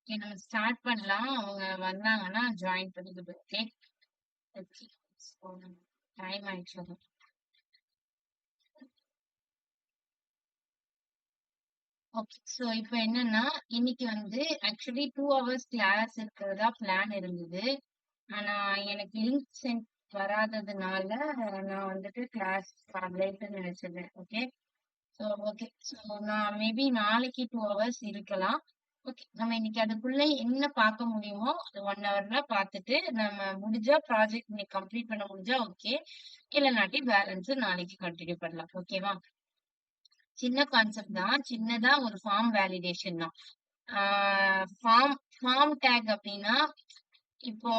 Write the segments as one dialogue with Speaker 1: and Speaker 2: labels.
Speaker 1: Okay நம்ம start பண்ணலாம். அவங்க வந்தாங்கன்னா ஜாயின் பண்ணிக்கிட்டு ஓகே. ஓகே. டைம் ஆயிடுச்சு. ஓகே. ஸோ இப்போ என்னன்னா, இன்னைக்கு வந்து ஆக்சுவலி 2 ஹவர்ஸ் கிளாஸ் இருக்கிறதா பிளான் இருந்தது. ஆனா எனக்கு லிங்க் சென்ட் வராததுனால நான் வந்துட்டு கிளாஸ் வரலைன்னு நினைச்சிருந்தேன். ஓகே. So okay. ஸோ நான் மேபி நாளைக்கு 2 ஹவர்ஸ் இருக்கலாம். ஓகே. நம்ம இன்னைக்கு அதுக்குள்ள என்ன பார்க்க முடியுமோ அது 1 ஹவர்ல பார்த்துட்டு நம்ம முடிஞ்சா ப்ராஜெக்ட் இன்னைக்கு கம்ப்ளீட் பண்ண முடிஞ்சா ஓகே. இல்லைனாட்டி பேலன்ஸ் நாளைக்கு கண்டினியூ பண்ணலாம். ஓகேவா? சின்ன கான்செப்ட் தான். சின்னதா ஒரு ஃபார்ம் வேலிடேஷன் தான். ஃபார்ம் ஃபார்ம் டேக் அப்படின்னா இப்போ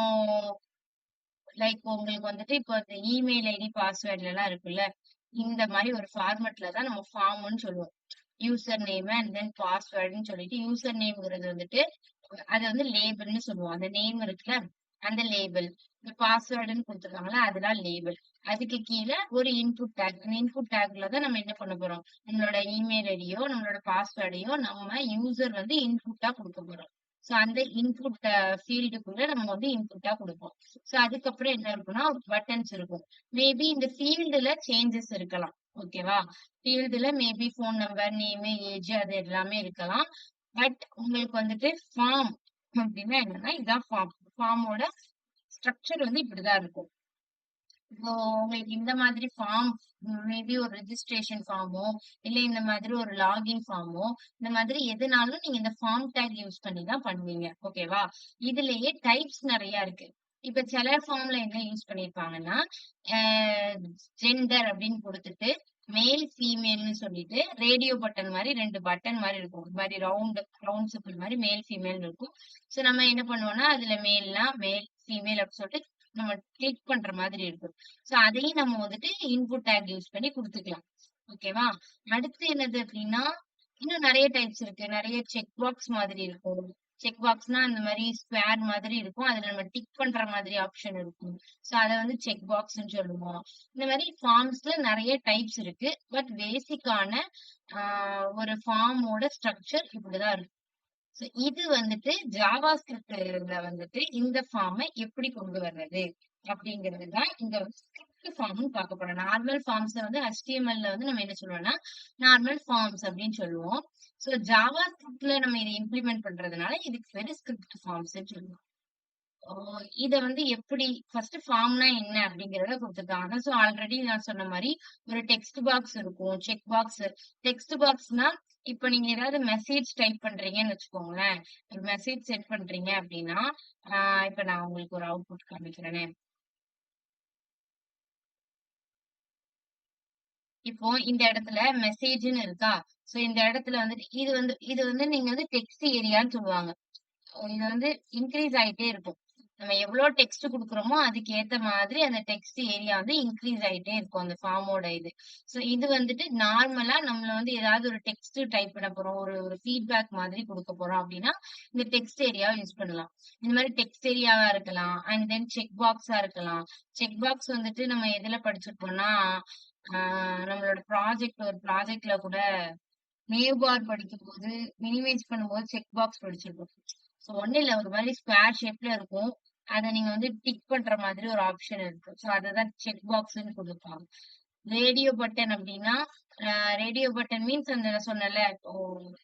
Speaker 1: லைக் உங்களுக்கு வந்துட்டு இப்போ இந்த இமெயில் ஐடி பாஸ்வேர்ட்ல எல்லாம் இருக்குல்ல, இந்த மாதிரி ஒரு ஃபார்மட்ல தான் நம்ம ஃபார்ம்னு சொல்லுவோம். யூசர் நேம் அண்ட் தென் பாஸ்வேர்டுன்னு சொல்லிட்டு யூசர் நேம்ங்கிறது வந்துட்டு அது வந்து லேபிள்னு சொல்லுவோம். அந்த நேம் இருக்குல்ல, அந்த லேபிள். இந்த பாஸ்வேர்டுன்னு குடுத்துருக்காங்கல்ல, அதுதான் லேபிள். அதுக்கு கீழ ஒரு இன்புட் டேக். அந்த இன்புட் டேக்ல தான் நம்ம என்ன பண்ண போறோம்? நம்மளோட இமெயில் ஐடியோ, நம்மளோட பாஸ்வேர்டையோ நம்ம யூசர் வந்து இன்புட்டா குடுக்க போறோம். சோ அந்த இன்புட் ஃபீல்டுக்குள்ள நம்ம வந்து இன்புட்டா குடுப்போம். சோ அதுக்கப்புறம் என்ன இருக்கும்னா, பட்டன்ஸ் இருக்கும். மேபி இந்த ஃபீல்டுல சேஞ்சஸ் இருக்கலாம். ஓகேவா? ஃபீல்டுல maybe phone number, name, age அது எல்லாமே இருக்கலாம். பட் உங்களுக்கு வந்துட்டு ஃபார்ம் அப்படின்னா என்னன்னா, இதான் ஃபார்ம். ஃபார்மோட ஸ்ட்ரக்சர் வந்து இப்படிதான் இருக்கும். இப்போ உங்களுக்கு இந்த மாதிரி ஃபார்ம் மேபி ஒரு ரெஜிஸ்ட்ரேஷன் ஃபார்மோ, இல்ல இந்த மாதிரி ஒரு லாகின் ஃபார்மோ, இந்த மாதிரி எதுனாலும் நீங்க இந்த ஃபார்ம் டேக் யூஸ் பண்ணி தான் பண்ணுவீங்க. ஓகேவா? இதுலயே டைப்ஸ் நெறைய இருக்கு. இப்ப சில ஃபார்ம்ல என்ன யூஸ் பண்ணியிருப்பாங்கன்னா, அ ஜெண்டர் அப்படின்னு குடுத்துட்டு, மேல், ஃபீமேல்ன்னு சொல்லிட்டு, ரேடியோ பட்டன் மாரி 2 பட்டன் மாரி இருக்கும். ஒரு மாரி ரவுண்ட் சிம்பிள் மாரி மேல், ஃபீமேல்ன்னு இருக்கும். சோ நம்ம என்ன பண்ணுவோம்னா, அதுல மேல்னா மேல், ஃபீமேல் அப்படின்னு சொல்லிட்டு நம்ம கிளிக் பண்ற மாதிரி இருக்கும். சோ அதையும் நம்ம வந்துட்டு இன்புட் டேக் யூஸ் பண்ணி குடுத்துக்கலாம். ஓகேவா? அடுத்து என்னது அப்டின்னா, இன்னும் நெறைய டைப்ஸ் இருக்கு. நெறைய செக் பாக்ஸ் மாதிரி இருக்கும். செக் பாக்ஸ்னா அந்த மாரி ஸ்க்வேர் மாதிரி இருக்கும். அதுல நம்ம டிக் பண்ற மாதிரி ஆப்ஷன் இருக்கும். சோ அத வந்து செக் பாக்ஸ்ன்னு சொல்லுவோம். இந்த மாரி ஃபார்ம்ஸ்ல நெறைய டைப்ஸ் இருக்கு. பட் பேசிக்கான ஆ ஒரு ஃபார்மோட ஸ்ட்ரக்சர் இப்படிதான் இருக்கும். சோ இது வந்துட்டு ஜாவா ஸ்கிரிப்ட்ல வந்துட்டு இந்த ஃபார்ம எப்படி கொண்டு வர்றது அப்படிங்கிறது தான் இந்த ஸ்கிரிப்ட் ஃபார்ம்னு பார்க்க போறோம். நார்மல் ஃபார்ம்ஸ் வந்து HTML வந்து நம்ம என்ன சொல்லுவோம்னா நார்மல் ஃபார்ம்ஸ் அப்படின்னு சொல்லுவோம். சோ ஜாவா ஸ்கிரிப்ட்ல நம்ம இதை இம்ப்ளிமெண்ட் பண்றதுனால இதுக்கு பேரு ஸ்கிரிப்ட் ஃபார்ம்ஸ் சொல்லுவோம். ஓ! இத வந்து எப்படி ஃபர்ஸ்ட் ஃபார்ம்னா என்ன அப்படிங்கிறத குடுத்துருக்காங்க. சோ ஆல்ரெடி நான் சொன்ன மாரி ஒரு டெக்ஸ்ட் பாக்ஸ் இருக்கும். Check box. டெக்ஸ்ட் பாக்ஸ்னா இப்ப நீங்க ஏதாவது மெசேஜ் டைப் பண்றீங்கன்னு வச்சுக்கோங்களேன். ஒரு மெசேஜ் சென்ட் பண்றீங்க அப்படின்னா, ஆ இப்ப நான் உங்களுக்கு ஒரு அவுட்புட் காமிக்கிறேனே. இப்போ இந்த இடத்துல மெசேஜ்ன்னு இருக்கா? சோ இந்த இடத்துல வந்துட்டு இது வந்து நீங்க வந்து டெக்ஸ்ட் ஏரியான்னு சொல்லுவாங்க. இது வந்து இன்கிரீஸ் ஆயிட்டே இருக்கும். நம்ம எவ்வளோ டெக்ஸ்ட் குடுக்குறோமோ, அதுக்கு ஏத்த மாதிரி அந்த டெக்ஸ்ட் ஏரியா வந்து இன்கிரீஸ் ஆயிட்டே இருக்கும். அந்த ஃபார்மோட இது. ஸோ இது வந்துட்டு நார்மலா நம்மள வந்து ஏதாவது ஒரு டெக்ஸ்ட் டைப் பண்ண போறோம். ஒரு ஒரு ஃபீட்பேக் மாதிரி குடுக்க போறோம் அப்டின்னா, இந்த டெக்ஸ்ட் ஏரியாவ யூஸ் பண்ணலாம். இந்த மாரி டெக்ஸ்ட் ஏரியாவா இருக்கலாம். அண்ட் தென் செக் பாக்ஸா இருக்கலாம். செக் பாக்ஸ் வந்துட்டு நம்ம எதுல படிச்சிருப்போம்னா, ஆ நம்மளோட ஒரு ப்ராஜெக்ட்ல கூட நேவ் பார் படிக்கும்போது, மினிமைஸ் பண்ணும்போது செக் பாக்ஸ் படிச்சிருப்போம். சோ ஒண்ணும் இல்ல. ஒரு மாரி ஸ்கொயர் ஷேப்ல இருக்கும். அத நீங்க வந்து டிக் பண்ற மாதிரி ஒரு ஆப்ஷன் இருக்கு. சோ அததான் செக் பாக்ஸ்ன்னு குடுப்பாங்க. ரேடியோ பட்டன் அப்டின்னா, அ ரேடியோ பட்டன் மீன்ஸ் அந்த நான் சொன்னேன்ல, இப்போ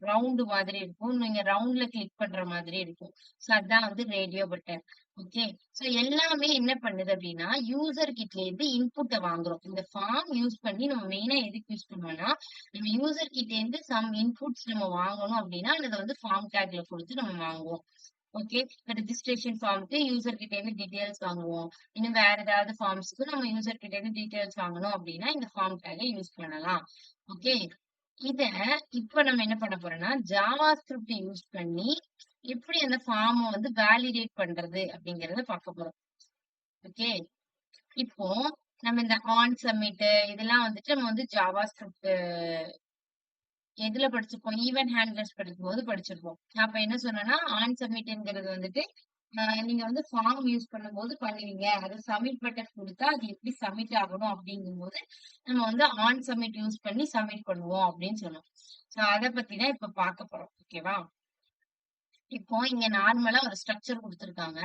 Speaker 1: ரவுண்டு மாதிரி இருக்கும். நீங்க ரவுண்ட்ல கிளிக் பண்ற மாதிரி இருக்கும். சோ அதான் வந்து ரேடியோ பட்டன். ஓகே. சோ எல்லாமே என்ன பண்ணுது அப்டின்னா, யூசர் கிட்ட இருந்து இன்புட்ட வாங்குறோம். இந்த ஃபார்ம் யூஸ் பண்ணி நம்ம மெயினா எதுக்கு யூஸ் பண்ணுவோம்னா, நம்ம யூசர் கிட்ட இருந்து சம் இன்புட்ஸ் நம்ம வாங்கணும் அப்டின்னா, அத வந்து ஃபார்ம் டேக்ல குடுத்து நம்ம வாங்குவோம். ஓகே. இப்ப ரெஜிஸ்ட்ரேஷன் ஃபார்ம்க்கு யூசர் கிட்ட இருந்து டீட்டெயில்ஸ் வாங்குவோம். இன்னும் வேற ஏதாவது ஃபார்ம்ஸ்க்கு நம்ம யூசர் கிட்ட இருந்து டீட்டெயில்ஸ் வாங்கணும் அப்டின்னா, இந்த ஃபார்ம் டேக்க யூஸ் பண்ணலாம். ஓகே. இத இப்ப நம்ம என்ன பண்ண போறோம்னா, ஜாவா ஸ்கிரிப்ட் யூஸ் பண்ணி எப்படி அந்த ஃபார்ம வந்து வேலிடேட் பண்றது அப்படிங்கிறத பார்க்க போறோம். ஓகே. இப்போ நம்ம இந்த ஆன் சப்மிட் இதெல்லாம் வந்துட்டு நம்ம வந்து ஜாவா ஸ்கிரிப்ட் எதுல படிச்சிருப்போம்? ஈவென்ட் ஹேண்ட்லர்ஸ் படிக்கும்போது படிச்சிருப்போம். அப்ப என்ன சொன்னேன்னா, ஆன் சப்மிட்ங்கிறது வந்துட்டு, நீங்க வந்து ஃபார்ம் யூஸ் பண்ணும்போது பண்ணுவீங்க. அது சப்மிட் பட்டன் குடுத்தா, அது எப்படி சப்மிட் ஆகணும் அப்படிங்கும்போது, நம்ம வந்து ஆன் சப்மிட் யூஸ் பண்ணி சப்மிட் பண்ணுவோம் அப்படின்னு சொன்னோம். சோ அத பத்தி தான் இப்ப பார்க்க போறோம். ஓகேவா? இப்போ இங்க நார்மலா ஒரு ஸ்ட்ரக்சர் குடுத்துருக்காங்க.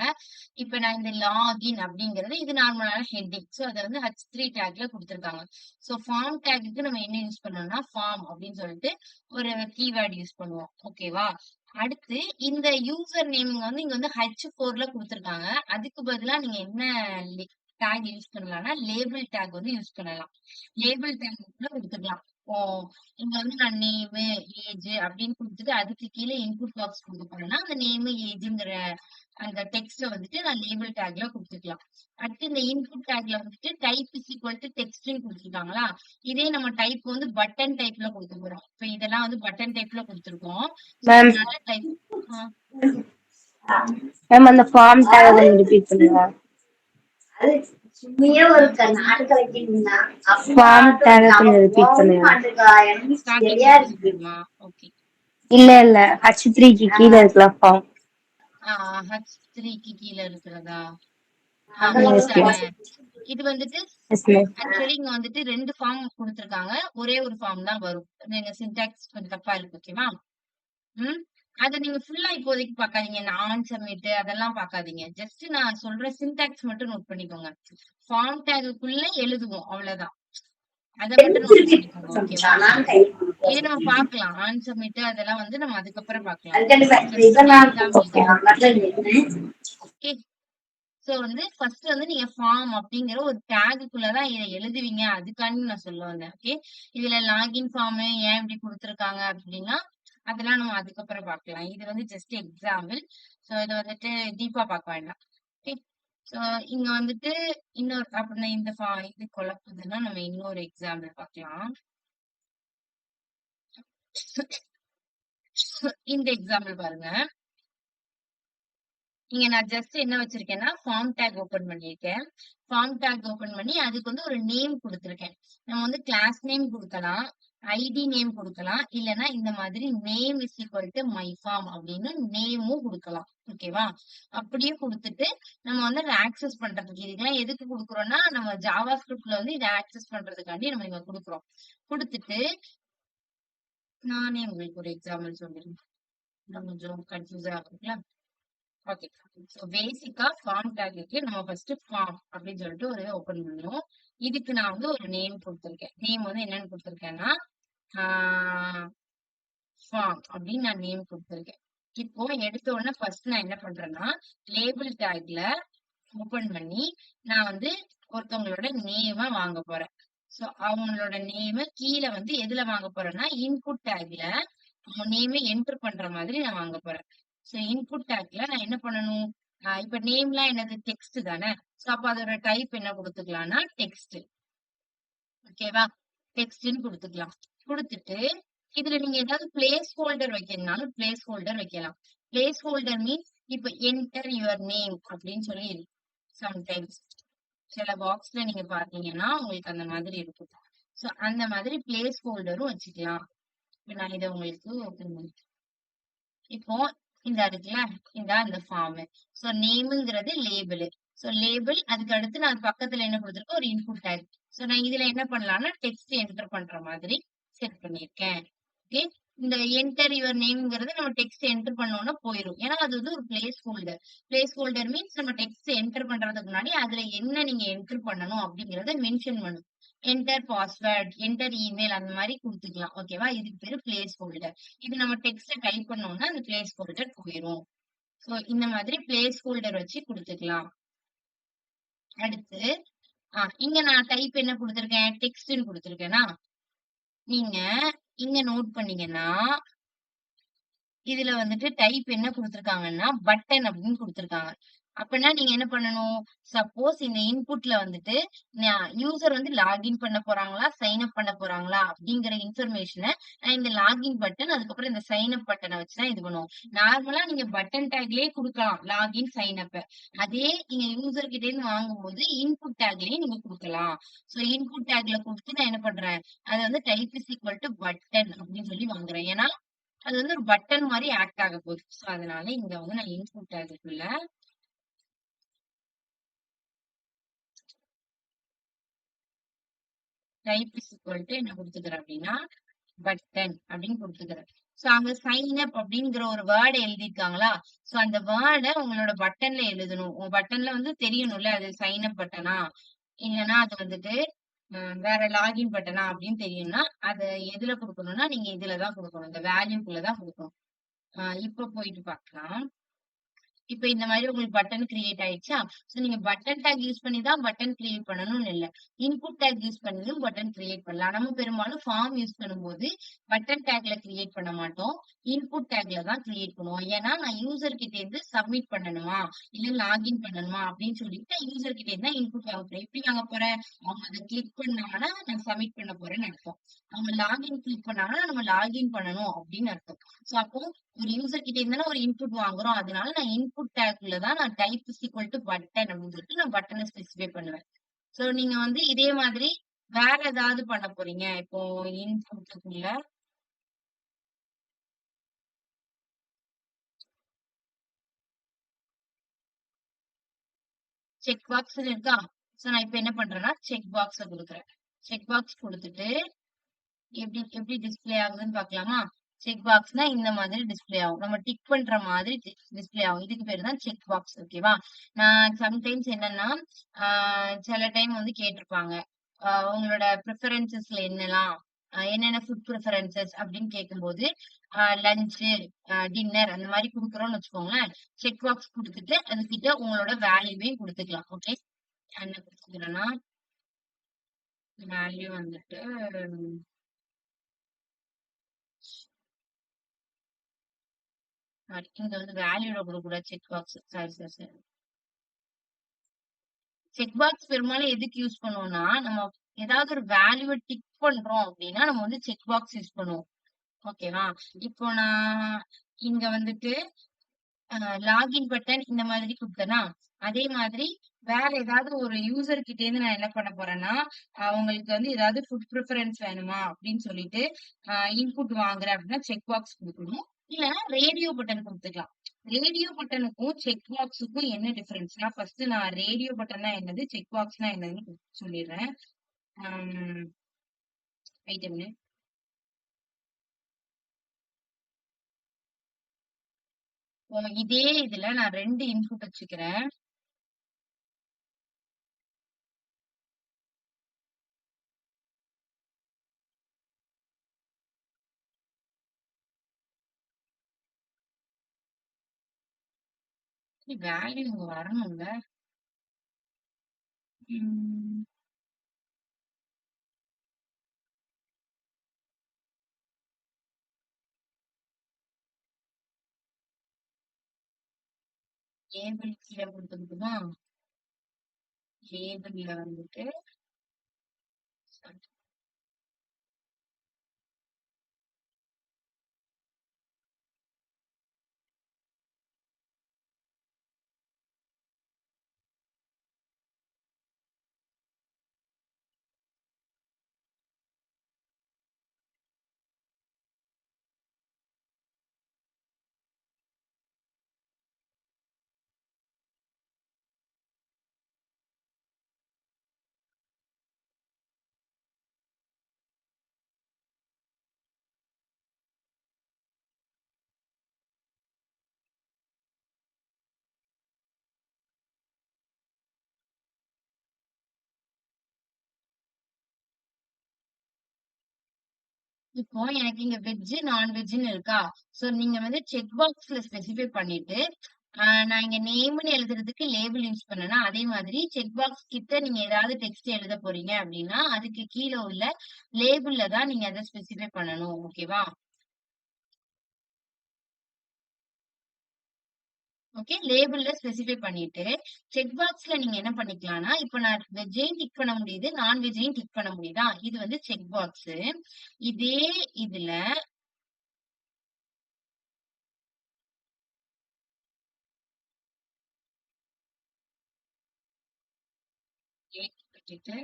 Speaker 1: இப்ப நான் இந்த லாகின் அப்படிங்கிறது இது நார்மலான ஹெட்டிங். சோ அத வந்து H3 டேக்ல குடுத்துருக்காங்க. சோ ஃபார்ம் டேக்குக்கு நம்ம என்ன யூஸ் பண்ணோம்னா, ஃபார்ம் அப்படின்னு சொல்லிட்டு ஒரு கீவேர்ட் யூஸ் பண்ணுவோம். ஓகேவா? அடுத்து இந்த யூசர் நேமிங் வந்து இங்க வந்து H4ல குடுத்துருக்காங்க. அதுக்கு பதிலா நீங்க என்ன டேக் யூஸ் பண்ணலாம்னா, லேபிள் டேக் வந்து யூஸ் பண்ணலாம். லேபிள் டேக் கூட குடுத்துக்கலாம். இப்போ இங்க வந்து நான் நேமு, ஏஜ் அப்படின்னு குடுத்துட்டு அதுக்கு கீழ இன்புட் பாக்ஸ் குடுக்க போறேன்னா, அந்த நேமு, ஏஜ்ங்கிற அந்த டெக்ஸ்ட்ட வந்துட்டு நான் லேபிள் டேக்ல குடுத்துக்கலாம். அடுத்து இந்த இன்புட் டேக்ல வந்துட்டு டைப் இஸ் ஈக்குவல் டூ டெக்ஸ்ட்ன்னு குடுத்துருக்காங்களா? இதே நம்ம டைப் வந்து பட்டன் டைப்ல குடுக்க போறோம். இப்ப இதெல்லாம் வந்து பட்டன் டைப்ல குடுத்துருக்கோம். சோ
Speaker 2: மேம்
Speaker 1: அதனால டைப் ஆ
Speaker 2: மேம் அந்த ஃபார்ம் டேக் கொஞ்சம் ரிப்பீட் பண்ணுங்க. ஃபார்ம் டேக் கொஞ்சம் ரிப்பீட் பண்ணுங்க.
Speaker 1: ஸ்டார்டிங்ல இருந்து சொல்லணுமா? ஓகே.
Speaker 2: இல்ல இல்ல H3க்கு கீழ இருக்கலாம் ஃபார்ம்.
Speaker 1: H3க்கு கீழ இருக்கிறதா?
Speaker 2: எஸ்
Speaker 1: இதுதானே?
Speaker 2: எஸ்
Speaker 1: இது வந்துட்டு
Speaker 2: எஸ் மேம்.
Speaker 1: ஆக்சுவலி இங்க வந்துட்டு 2 ஃபார்ம் குடுத்துருக்காங்க. ஒரே ஒரு ஃபார்ம் தான் வரும். நீங்க சின்டாக்ஸ் கொஞ்சம் தப்பா இருக்கு. ஓகேவா? ம். அத நீங்க ஃபுல்லா இப்போதைக்கு பாக்காதீங்க. இந்த ஆன் சப்மிட் அதெல்லாம் பாக்காதீங்க. ஜஸ்ட் நான் சொல்ற சின்டாக்ஸ் மட்டும் நோட் பண்ணிக்கோங்க. ஃபார்ம் டேக்குக்குள்ள எழுதுவோம். அவ்வளவுதான். அத மட்டும் நோட் பண்ணிக்கோங்க. ஓகேவா? இது நம்ம பாக்கலாம். ஆன் சப்மிட் அதெல்லாம் வந்து நம்ம அதுக்கப்புறம் பாக்கலாம். ஜஸ்ட் ஒரு எக்ஸாம்பிள் தான். ஓகே. சோ வந்து ஃபர்ஸ்ட் வந்து நீங்க ஃபார்ம் அப்படிங்கிற ஒரு டேகுக்குள்ள தான் இத எழுதுவீங்க. அதுக்காண்டி நான் சொல்ல வந்தேன். ஓகே. இதுல லாகின் ஃபார்ம் ஏன் இப்படி குடுத்துருக்காங்க அப்படின்னா, அதெல்லாம் நம்ம அதுக்கப்புறம் பார்க்கலாம். இது வந்து ஜஸ்ட் எக்ஸாம்பிள். சோ இத வந்துட்டு டீப்பா பார்க்க வேண்டாம். ஓகே. சோ இங்க வந்துட்டு இன்னொரு அப்படின்னா இந்த இது குழப்புதுன்னா நம்ம இன்னொரு எக்ஸாம்பிள் பார்க்கலாம். இந்த எக்ஸாம்பிள் பாருங்க. இங்க நான் ஜஸ்ட் என்ன வச்சிருக்கேன்னா, ஃபார்ம் டேக் ஓப்பன் பண்ணியிருக்கேன். ஃபார்ம் டேக் ஓப்பன் பண்ணி அதுக்கு வந்து ஒரு நேம் குடுத்துருக்கேன். நம்ம வந்து கிளாஸ் நேம் குடுக்கலாம், ஐடி நேம் குடுக்கலாம், இல்லன்னா இந்த மாதிரி name is equal to my form அப்படின்னு நேமும் குடுக்கலாம். ஓகேவா? அப்படியே குடுத்துட்டு நம்ம வந்து அத ஆக்சஸ் பண்றதுக்கு இதுக்கெல்லாம் எதுக்கு குடுக்குறோம்னா, நம்ம ஜாவா ஸ்கிரிப்ட்ல வந்து இத ஆக்சஸ் பண்றதுக்காண்டி நம்ம இங்க குடுக்குறோம். குடுத்துட்டு நானே உங்களுக்கு ஒரு எக்ஸாம்பிள் சொல்றேன். இன்னும் கொஞ்சம் கன்ஃப்யூஸா இருக்குல்ல? ஓகே. சோ பேசிக்கா ஃபார்ம் டேக்குக்கு நம்ம ஃபர்ஸ்ட் ஃபார்ம் அப்படின்னு சொல்லிட்டு ஒரு ஓபன் பண்ணுவோம். இதுக்கு நான் வந்து ஒரு நேம் குடுத்திருக்கேன். நேம் வந்து என்னன்னு குடுத்திருக்கேன்னா, ஃபார்ம் அப்படின்னு நான் நேம் குடுத்திருக்கேன். இப்போ எடுத்த உடனே ஃபர்ஸ்ட் நான் என்ன பண்றேன்னா, லேபிள் டேக்ல ஓபன் பண்ணி நான் வந்து ஒருத்தவங்களோட நேம வாங்க போறேன். சோ அவங்களோட நேம கீழ வந்து எதுல வாங்க போறேன்னா, இன்புட் டேக்ல அவங்க நேம என்டர் பண்ற மாதிரி நான் வாங்க போறேன். சோ இன்புட் டேக்ல நான் என்ன பண்ணணும்? இப்ப நேம்லாம் என்னது டெக்ஸ்ட் தானே. சோ அப்ப அதோட டைப் என்ன குடுத்துக்கலாம்னா டெக்ஸ்ட். ஓகேவா? டெக்ஸ்ட்ன்னு குடுத்துக்கலாம். குடுத்துட்டு இதுல நீங்க ஏதாவது பிளேஸ் ஹோல்டர் வைக்கணும்னாலும் பிளேஸ் ஹோல்டர் வைக்கலாம். பிளேஸ் ஹோல்டர் மீன்ஸ் இப்ப என்டர் யுவர் நேம் அப்படின்னு சொல்லி இருக்கு. சம்டைம்ஸ் சில பாக்ஸ்ல நீங்க பாத்தீங்கன்னா உங்களுக்கு அந்த மாதிரி இருக்கும். சோ அந்த மாதிரி பிளேஸ் ஹோல்டரும் வச்சுக்கலாம். இப்ப நான் இதை உங்களுக்கு ஓபன் பண்ணி இப்போ இந்த இருக்குல்ல இதான் இந்த ஃபார்ம். சோ நேம்ங்கிறது லேபிள். சோ லேபிள் அதுக்கு அடுத்து நான் பக்கத்துல என்ன கொடுத்திருக்கேன் ஒரு இன்புட் டேக். சோ நான் இதுல என்ன பண்ணலாம்னா டெக்ஸ்ட் என்டர் பண்ற மாதிரி செட் பண்ணிருக்கேன். ஓகே. இந்த என்டர் யுவர் நேம்ங்கிறது நம்ம டெக்ஸ்ட் என்டர் பண்ணோம்னா போயிடும். ஏன்னா அது வந்து ஒரு place holder. Place holder means நம்ம டெக்ஸ்ட் என்டர் பண்றதுக்கு முன்னாடி அதுல என்ன நீங்க என்டர் பண்ணணும் அப்படிங்கறத மென்ஷன் பண்ணும். என்டர் பாஸ்வேர்ட், என்டர் இமெயில் அந்த மாதிரி குடுத்துக்கலாம். ஓகேவா? இதுக்கு பேரு பிளேஸ் ஹோல்டர். இது நம்ம டெக்ஸ்ட டைப் பண்ணோம்னா அந்த பிளேஸ் ஹோல்டர் போயிரும். சோ இந்த மாதிரி பிளேஸ் ஹோல்டர் வச்சு குடுத்துக்கலாம். அடுத்து இங்க நான் டைப் என்ன குடுத்திருக்கேன்? டெக்ஸ்ட்ன்னு குடுத்திருக்கேனா? நீங்க இங்க நோட் பண்ணீங்கன்னா இதுல வந்துட்டு டைப் என்ன குடுத்திருக்காங்கன்னா, பட்டன் அப்படின்னு குடுத்திருக்காங்க. அப்படின்னா நீங்க என்ன பண்ணணும்? சப்போஸ் இந்த இன்புட்ல வந்துட்டு யூசர் வந்து லாகின் பண்ண போறாங்களா, சைன் அப் பண்ண போறாங்களா அப்படிங்கிற இன்ஃபர்மேஷன இந்த லாகின் பட்டன் அதுக்கப்புறம் இந்த சைன் அப் பட்டன வச்சு தான் இது பண்ணுவோம். நார்மலா நீங்க பட்டன் டேக்லயே குடுக்கலாம். Login, sign up. அதே நீங்க யூசர் கிட்ட இருந்து வாங்கும்போது இன்புட் டேக்லயே நீங்க குடுக்கலாம். சோ இன்புட் டேக்ல குடுத்து நான் என்ன பண்றேன்? அது வந்து type is equal to button அப்படின்னு சொல்லி வாங்குறேன். ஏன்னா அது வந்து ஒரு பட்டன் மாதிரி ஆக்ட் ஆக போகுது. சோ அதனால இங்க வந்து நான் இன்புட் டேக்குள்ள டைப் இஸ் ஈக்குவல் டு என்ன குடுத்துக்கிறேன் அப்படின்னா பட்டன் அப்படின்னு குடுத்துக்கிறேன். சோ அங்க சைன் அப் அப்படிங்கிற ஒரு வேர்ட் எழுதியிருக்காங்களா? சோ அந்த வேர்ட உங்களோட பட்டன்ல எழுதணும். உங்க பட்டன்ல வந்து தெரியணும்ல அது சைன் அப் பட்டனா? இல்லன்னா அது வந்துட்டு வேற லாகின் பட்டனா அப்படின்னு தெரியணும்னா, அத எதுல குடுக்கணும்னா, நீங்க இதுல தான் குடுக்கணும். இந்த வேல்யூக்குள்ள தான் குடுக்கணும். இப்ப போயிட்டு பார்க்கலாம். இப்ப இந்த மாதிரி உங்களுக்கு பட்டன் கிரியேட் ஆயிடுச்சா? சோ நீங்க பட்டன் டேக் யூஸ் பண்ணி தான் பட்டன் கிரியேட் பண்ணணும்னு இல்ல. இன்புட் டேக் யூஸ் பண்ணியும் பட்டன் கிரியேட் பண்ணலாம். நம்ம பெரும்பாலும் ஃபார்ம் யூஸ் பண்ணும்போது பட்டன் டேக்ல கிரியேட் பண்ண மாட்டோம். இன்புட் டேக்ல தான் கிரியேட் பண்ணுவோம். ஏன்னா நான் யூசர் கிட்ட இருந்து சப்மிட் பண்ணணுமா, இல்ல லாகின் பண்ணணுமா அப்படின்னு சொல்லிட்டு யூசர் கிட்ட இருந்து தான் இன்புட் வாங்க போறேன். எப்படி வாங்க போறேன்? அவங்க அத கிளிக் பண்ணாங்கன்னா நான் சப்மிட் பண்ண போறேன்னு அர்த்தம். அவங்க லாகின் கிளிக் பண்ணாங்கன்னா நம்ம லாகின் பண்ணணும் அப்படின்னு அர்த்தம். சோ அப்போ ஒரு யூசர் கிட்ட இருந்தாலும் ஒரு இன்புட் வாங்குறோம். அதனால நான் இன்புட் டேக்ல தான் நான் type is equal to button அப்படின்னு சொல்லிட்டு நான் பட்டன ஸ்பெசிஃபை பண்ணுவேன். சோ நீங்க வந்து இதே மாதிரி வேற ஏதாவது பண்ண போறீங்க. இப்போ இன்புட்க்குள்ள செக் பாக்ஸ்ன்னு இருக்கா? சோ நான் இப்ப என்ன பண்றேன்னா செக் பாக்ஸ குடுக்குறேன். செக் பாக்ஸ் குடுத்துட்டு எப்படி எப்படி டிஸ்ப்ளே ஆகுதுன்னு பார்க்கலாமா? செக் பாக்ஸ்னா இந்த மாதிரி டிஸ்ப்ளே ஆகும். நம்ம டிக் பண்ற மாதிரி டிஸ்ப்ளே ஆகும். இதுக்கு பேரு தான் செக் பாக்ஸ். ஓகேவா? நான் சம்டைம்ஸ் என்னன்னா, ஆ சில டைம் வந்து கேட்டிருப்பாங்க. உங்களோட ப்ரிஃபரன்ஸஸ்ல என்னலாம்? என்னென்ன ஃபுட் ப்ரிஃபரன்ஸஸ் அப்படின்னு கேட்கும்போது, லஞ்ச்சு, டின்னர் அந்த மாரி குடுக்குறோம்னு வச்சுக்கோங்களேன். செக் பாக்ஸ் குடுத்துட்டு, அதுகிட்ட உங்களோட வேல்யூவையும் குடுத்துக்கலாம். ஓகே. என்ன குடுத்துக்கிறேன்னா, வேல்யூ வந்துட்டு இங்க வந்து வேல்யூல குடுக்கக்கூடாது check box. Sorry, sorry, sorry. Check box பெரும்பாலும் எதுக்கு யூஸ் பண்ணுவோம்னா, நம்ம ஏதாவது ஒரு வேல்யூவ டிக் பண்றோம் அப்படின்னா, நம்ம வந்து செக் பாக்ஸ் யூஸ் பண்ணுவோம். ஓகேவா? இப்போ நான் இங்க வந்துட்டு லாகின் பட்டன் இந்த மாதிரி குடுத்தேனா, அதே மாதிரி வேற ஏதாவது ஒரு யூசர் கிட்ட இருந்து நான் என்ன பண்ண போறேன்னா, அவங்களுக்கு வந்து ஏதாவது ஃபுட் பிரிஃபரன்ஸ் வேணுமா அப்படின்னு சொல்லிட்டு, இன்புட் வாங்குறேன் அப்படின்னா செக் பாக்ஸ் குடுக்கணும். இல்லன்னா ரேடியோ பட்டன் குடுத்துக்கலாம். ரேடியோ பட்டனுக்கும் செக் பாக்ஸுக்கும் என்ன டிஃபரன்ஸ்னா, ஃபர்ஸ்ட் நான் ரேடியோ பட்டன்னா என்னது, செக் பாக்ஸ்னா என்னதுன்னு சொல்லிடுறேன். அம் வெயிட் a minute. இதே இதுல நான் 2 இன்புட் வச்சுக்கிறேன். வேல்யூ இங்க வரணும்ல. ம். லேபிள் கீழ குடுத்துக்கட்டுமா? லேபிள்ல வந்துட்டு இப்போ எனக்கு இங்க வெஜ், நான்வெஜ்ன்னு இருக்கா? சோ நீங்க வந்து செக் பாக்ஸ்ல ஸ்பெசிஃபை பண்ணிட்டு, நான் இங்க நேம்ன்னு எழுதுறதுக்கு லேபிள் யூஸ் பண்ணேன்னா, அதே மாதிரி செக் பாக்ஸ் கிட்ட நீங்க ஏதாவது டெக்ஸ்ட் எழுத போறீங்க அப்படின்னா, அதுக்கு கீழ உள்ள லேபிள்ல தான் நீங்க அத ஸ்பெசிஃபை பண்ணணும். ஓகேவா? ஓகே. லேபிள்ல ஸ்பெசிஃபை பண்ணிட்டு, செக் பாக்ஸ்ல நீங்க என்ன பண்ணிக்கலாம்னா, இப்ப நான் வெஜ்ஜையும் டிக் பண்ண முடியுது, நான்வெஜ்ஜையும் டிக் பண்ண முடியுதா? இது வந்து செக் பாக்ஸு. இதே இதுல வச்சுட்டு,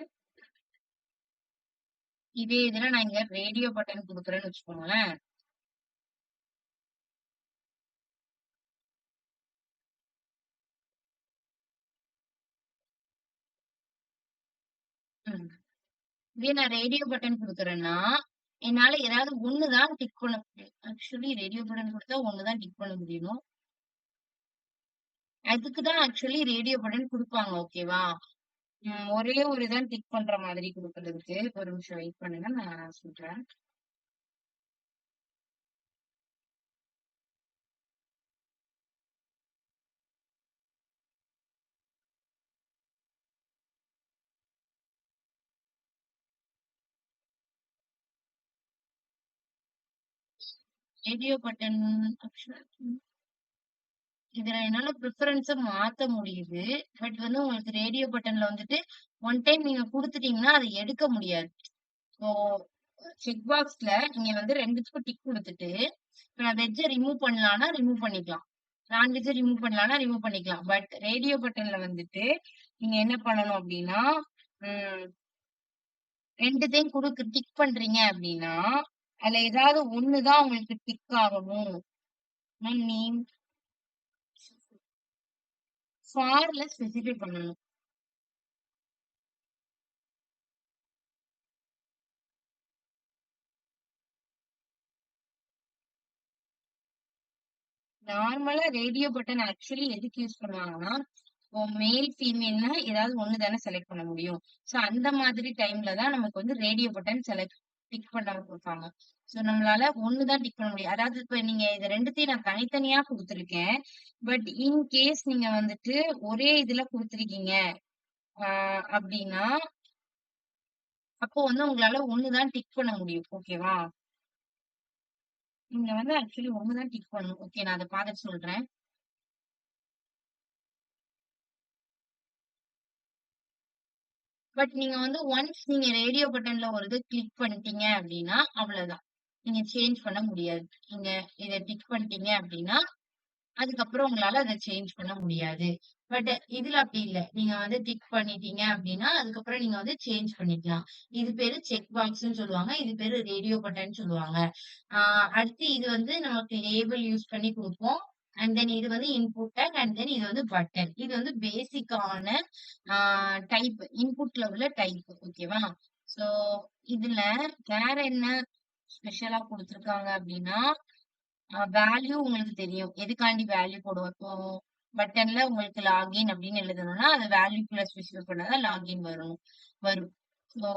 Speaker 1: இதே இதுல நான் இங்க ரேடியோ பட்டன் குடுக்குறேன்னு வச்சுக்கோங்களேன். ம். இதே நான் ரேடியோ பட்டன் குடுக்குறேன்னா, என்னால ஏதாவது ஒண்ணு தான் டிக் பண்ண முடியும். ஆக்சுவலி ரேடியோ பட்டன் குடுத்தா ஒண்ணு தான் டிக் பண்ண முடியும். அதுக்கு தான் ஆக்சுவலி ரேடியோ பட்டன் குடுப்பாங்க. ஓகேவா? ஒரே ஒரு தான் டிக் பண்ற மாதிரி குடுக்குறதுக்கு. ஒரு நிமிஷம் வெயிட் பண்ணுங்க. நான் சொல்றேன். ரேடியோ பட்டன் ஆக்சுவலா இதுல என்னால ப்ரிஃபரன்ஸ மாத்த முடியுது. பட் வந்து உங்களுக்கு ரேடியோ பட்டன்ல வந்துட்டு ஒன் டைம் நீங்க குடுத்துட்டீங்கன்னா, அத எடுக்க முடியாது. இப்போ செக் பாக்ஸ்ல நீங்க வந்து 2த்துக்கும் டிக் குடுத்துட்டு, இப்ப நான் வெஜ்ஜ ரிமூவ் பண்ணலான்னா ரிமூவ் பண்ணிக்கலாம். நான்வெஜ்ஜ ரிமூவ் பண்ணலான்னா ரிமூவ் பண்ணிக்கலாம். பட் ரேடியோ பட்டன்ல வந்துட்டு நீங்க என்ன பண்ணணும் அப்டின்னா, ம் 2த்தையும் டிக் பண்றீங்க அப்டின்னா, அதுல ஏதாவது ஒண்ணு தான் உங்களுக்கு டிக் ஆகணும். நேம் ஃபார்ல ஸ்பெசிஃபை பண்ணணும். நார்மலா ரேடியோ பட்டன் ஆக்சுவலி எதுக்கு யூஸ் பண்ணுவாங்கன்னா, இப்போ மேல், ஃபீமேல்னா ஏதாவது ஒண்ணு தானே செலக்ட் பண்ண முடியும். சோ அந்த மாதிரி டைம்ல தான் நமக்கு வந்து ரேடியோ பட்டன் டிக் பண்ண குடுப்பாங்க. சோ நம்மளால ஒண்ணு தான் டிக் பண்ண முடியும். அதாவது இப்ப நீங்க இது 2த்தையும் நான் தனித்தனியா குடுத்துருக்கேன். பட் இன் கேஸ் நீங்க வந்துட்டு ஒரே இதுல குடுத்துருக்கீங்க ஆ அப்டின்னா, அப்போ வந்து உங்களால ஒண்ணு தான் டிக் பண்ண முடியும். ஓகேவா? நீங்க வந்து ஆக்சுவலி ஒண்ணு தான் டிக் பண்ணணும். ஓகே நான் அத பாத்துட்டு சொல்றேன். பட் நீங்க வந்து ஒன்ஸ் நீங்க ரேடியோ பட்டன்ல ஒரு இது கிளிக் பண்ணிட்டீங்க அப்டின்னா, அவ்வளதான். நீங்க சேஞ்ச் பண்ண முடியாது. நீங்க இத டிக் பண்ணிட்டீங்க அப்டின்னா, அதுக்கப்புறம் உங்களால அத சேஞ்ச் பண்ண முடியாது. பட் இதுல அப்டி இல்ல. நீங்க வந்து டிக் பண்ணிட்டீங்க அப்டின்னா, அதுக்கப்புறம் நீங்க வந்து சேஞ்ச் பண்ணிக்கலாம். இது பேரு செக் பாக்ஸ்ன்னு சொல்லுவாங்க. இது பேரு ரேடியோ பட்டன் சொல்லுவாங்க. ஆ அடுத்து இது வந்து நமக்கு லேபிள் யூஸ் பண்ணி குடுப்போம். அண்ட் தென் இது வந்து இன்புட் டேக் அண்ட் தென் இது வந்து பட்டன். இது வந்து பேசிக்கான ஆ டைப் இன்புட்ல உள்ள டைப் ஓகேவா? சோ இதுல வேற என்ன ஸ்பெஷலா குடுத்துருக்காங்க அப்டின்னா, வேல்யூ உங்களுக்கு தெரியும். எதுக்காண்டி வேல்யூ போடுவோம். இப்போ பட்டன்ல உங்களுக்கு லாகின் அப்படின்னு எழுதணும்னா, அது வேல்யூக்குள்ள ஸ்பெசிஃபை பண்ணா தான் லாகின் வரும். ஸோ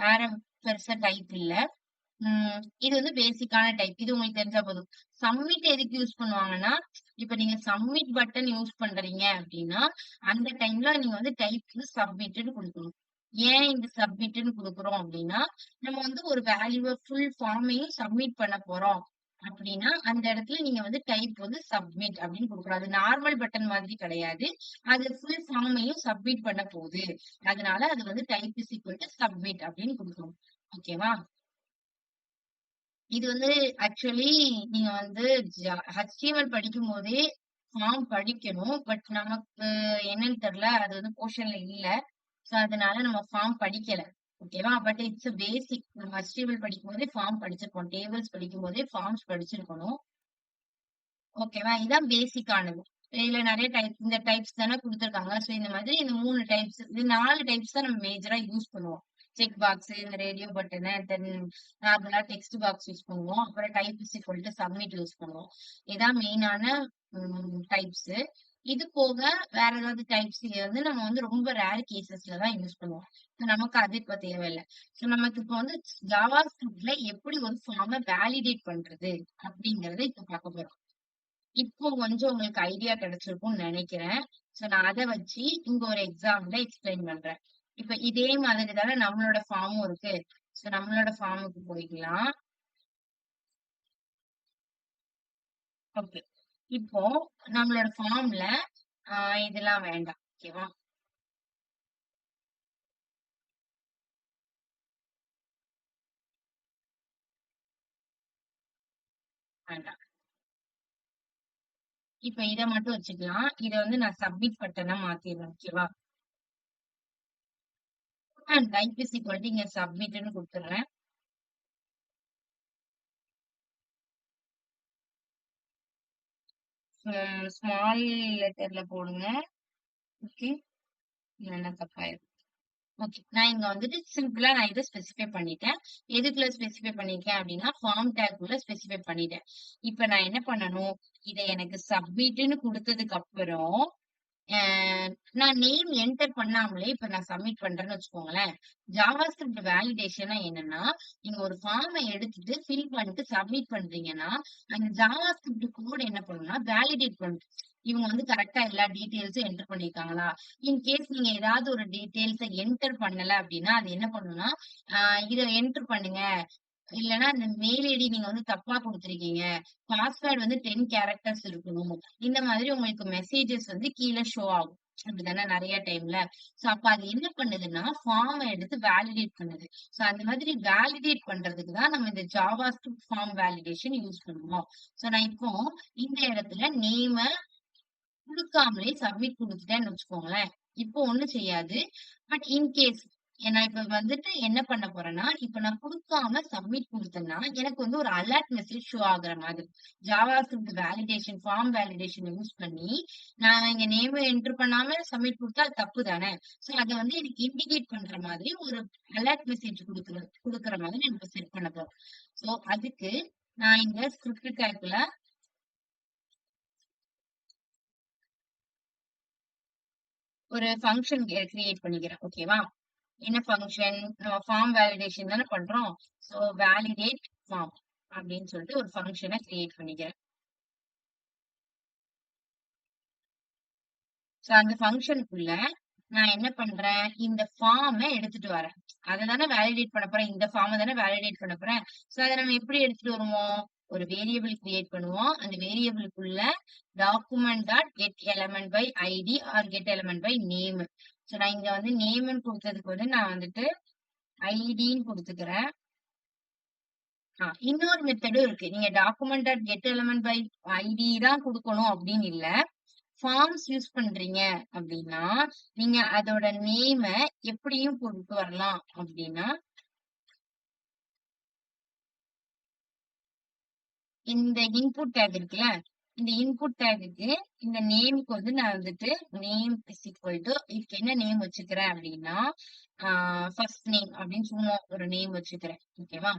Speaker 1: வேற பெருசா டைப் இல்ல. இது வந்து பேசிக்கான டைப். இது உங்களுக்கு தெரிஞ்சா போதும். சப்மிட் எதுக்கு யூஸ் பண்ணுவாங்கன்னா, இப்ப நீங்க சப்மிட் பட்டன் யூஸ் பண்றீங்க அப்டின்னா, அந்த டைம்ல நீங்க வந்து டைப் சப்மிட்ன்னு குடுக்கணும். ஏன் இந்த சப்மிட்ன்னு குடுக்குறோம் அப்டின்னா, நம்ம வந்து ஒரு வேல்யூவ ஃபுல் ஃபார்மையும் சப்மிட் பண்ண போறோம் அப்டின்னா, அந்த இடத்துல நீங்க வந்து டைப் வந்து சப்மிட் அப்டின்னு குடுக்கணும். அது நார்மல் பட்டன் மாதிரி கிடையாது. அது ஃபுல் ஃபார்மையும் சப்மிட் பண்ண போது. அதனால அது வந்து type is equal to submit அப்டின்னு குடுக்கணும். ஓகேவா? இது வந்து ஆக்சுவலி நீங்க வந்து HTML படிக்கும்போதே ஃபார்ம் படிக்கணும். பட் நமக்கு என்னன்னு தெரியல. அது வந்து போர்ஷன்ல இல்ல. சோ அதனால நம்ம ஃபார்ம் படிக்கல. ஓகேவா? பட் இட்ஸ் அ பேசிக். நம்ம HTML படிக்கும்போதே ஃபார்ம் படிச்சிருப்போம். டேபிள்ஸ் படிக்கும்போதே ஃபார்ம்ஸ் படிச்சிருக்கணும். ஓகேவா? இதான் பேசிக்கானது. இதுல நெறைய இந்த டைப்ஸ் தானே குடுத்துருக்காங்க. சோ இந்த மாதிரி இந்த 3 டைப்ஸ் இது 4 டைப்ஸ் தான் நம்ம மேஜரா யூஸ் பண்ணுவோம். செக் பாக்ஸ், இந்த ரேடியோ பட்டனு, தென் நார்மலா டெக்ஸ்ட் பாக்ஸ் யூஸ் பண்ணுவோம். அப்புறம் type is equal to submit use பண்ணுவோம். இதான் மெயினான டைப்ஸ். இது போக வேற ஏதாவது டைப்ஸ் வந்து நம்ம வந்து ரொம்ப ரேர் கேசஸ்ல தான் யூஸ் பண்ணுவோம். நமக்கு அது இப்ப தேவையில்ல. சோ நமக்கு இப்ப வந்து ஜாவா ஸ்கிரிப்ட்ல எப்படி ஒரு ஃபார்ம வேலிடேட் பண்றது அப்படிங்கறத இப்ப பார்க்க போறோம். இப்போ கொஞ்சம் உங்களுக்கு ஐடியா கிடைச்சிருக்கும்னு நினைக்கிறேன். சோ நான் அத வச்சு இங்க ஒரு எக்ஸாம்பிள்ல எக்ஸ்பிளைன் பண்றேன். இப்ப இதே மாதிரி தானே நம்மளோட ஃபார்மும் இருக்கு. சோ நம்மளோட ஃபார்முக்கு போய்க்கலாம். ஓகே. இப்போ நம்மளோட ஃபார்ம்ல இதெல்லாம் வேண்டாம். ஓகேவா? வேண்டாம். இப்ப இத மட்டும் வச்சுக்கலாம். இத வந்து நான் சப்மிட் பட்டனா மாத்திடுறேன். ஓகேவா? டைப் இஸ் ஈக்குவல் டு இங்க சப்மிட்ன்னு குடுத்துடுறேன். ஸ்மால் லெட்டர்ல போடுங்க. ஓகே. இல்லன்னா தப்பாயிரும். ஓகே. நான் இங்க வந்துட்டு சிம்பிளா நான் இத ஸ்பெசிஃபை பண்ணிட்டேன். எதுக்குள்ள ஸ்பெசிஃபை பண்ணியிருக்கேன் அப்டின்னா, ஃபார்ம் டாக் உள்ள ஸ்பெசிஃபை பண்ணிட்டேன். இப்ப நான் என்ன பண்ணணும்? இத எனக்கு சப்மிட்ன்னு குடுத்ததுக்கு அப்புறம், அ நான் நேம் என்டர் பண்ணாமலே இப்ப நான் சப்மிட் பண்றேன்னு வச்சுக்கோங்களேன். ஜாவாஸ்கிரிப்ட் வேலிடேஷன்னா என்னன்னா, நீங்க ஒரு ஃபார்ம எடுத்துட்டு ஃபில் பண்ணிட்டு சப்மிட் பண்றீங்கன்னா, அந்த ஜாவாஸ்கிரிப்ட் கோட் என்ன பண்ணும்னா, வேலிடேட் பண்ணும். இவங்க வந்து கரெக்ட்டா எல்லா டீட்டெயில்ஸும் என்டர் பண்ணியிருக்காங்களா? இன் கேஸ் நீங்க ஏதாவது ஒரு டீட்டெயில்ஸ என்டர் பண்ணல அப்டின்னா, அது என்ன பண்ணும்னா, அ இத என்டர் பண்ணுங்க. இல்லன்னா இந்த மெயில் ஐடி நீங்க வந்து தப்பா குடுத்துருக்கீங்க. பாஸ்வேர்ட் வந்து 10 கேரக்டர்ஸ் இருக்கணும். இந்த மாதிரி உங்களுக்கு மெசேஜஸ் வந்து கீழ ஷோ ஆகும். அப்படிதானே நெறைய டைம்ல. சோ அப்ப அது என்ன பண்ணுதுன்னா, ஃபார்ம எடுத்து வேலிடேட் பண்ணுது. சோ அந்த மாதிரி வேலிடேட் பண்றதுக்கு தான் நம்ம இந்த JavaScript form validation use பண்ணுவோம். சோ நான் இப்போ இந்த இடத்துல நேம குடுக்காமலே சப்மிட் குடுத்துட்டேன்னு வச்சுக்கோங்களேன். இப்போ ஒண்ணும் செய்யாது. பட் இன் கேஸ் நான் இப்ப வந்துட்டு என்ன பண்ண போறேன்னா, இப்ப நான் குடுக்காம சப்மிட் குடுத்தேன்னா, எனக்கு வந்து ஒரு அலர்ட் மெசேஜ் ஷோ ஆகுற மாதிரி. JavaScript validation, form validation use பண்ணி, நான் இங்க நேம என்டர் பண்ணாம சப்மிட் குடுத்தா அது தப்பு தானே! சோ அத வந்து எனக்கு இண்டிகேட் பண்ற மாதிரி ஒரு அலர்ட் மெசேஜ் குடுக்குற மாதிரி நம்ம செட் பண்ண போறோம். சோ அதுக்கு நான் இங்க ஸ்கிரிப்ட் டேக்ல ஒரு ஃபங்ஷன் கிரியேட் பண்ணிக்கிறேன். ஓகேவா? என்ன ஃபங்ஷன்? நம்ம ஃபார்ம் வேலிடேஷன் தானே பண்றோம். சோ வேலிடேட் ஃபார்ம் அப்படின்னு சொல்லிட்டு ஒரு ஃபங்ஷன கிரியேட் பண்ணிக்கிறேன். சோ அந்த ஃபங்ஷனுக்குள்ள நான் என்ன பண்றேன்? இந்த ஃபார்ம எடுத்துட்டு வரேன். அத தானே வேலிடேட் பண்ண போறேன். இந்த ஃபார்ம தானே வேலிடேட் பண்ண போறேன். சோ அத நம்ம எப்படி எடுத்துட்டு வருவோம்? ஒரு வேரியபிள் கிரியேட் பண்ணுவோம். அந்த வேரியபிளுக்குள்ள document dot get element by ID or get element by name. So நான் இங்க வந்து நேம்ன்னு குடுத்ததுக்கு வந்து நான் வந்துட்டு ஐடின்னு குடுத்துக்கிறேன். இன்னொரு மெத்தடும் இருக்கு. நீங்க document dot get element by ID தான் குடுக்கணும் அப்படின்னு இல்ல. ஃபார்ம்ஸ் யூஸ் பண்றீங்க அப்படின்னா, நீங்க அதோட நேம எப்படியும் கொண்டு வரலாம் அப்படின்னா, இந்த இன்புட் டேக் இருக்குல்ல, இந்த இன்புட் டேக்குக்கு இந்த நேமுக்கு வந்து நான் வந்துட்டு நேம் இஸ் ஈக்குவல் டூ இதுக்கு என்ன நேம் வச்சுக்கிறேன் அப்படின்னா, ஃபர்ஸ்ட் நேம் அப்படின்னு சும்மா ஒரு நேம் வச்சுக்கிறேன். ஓகேவா?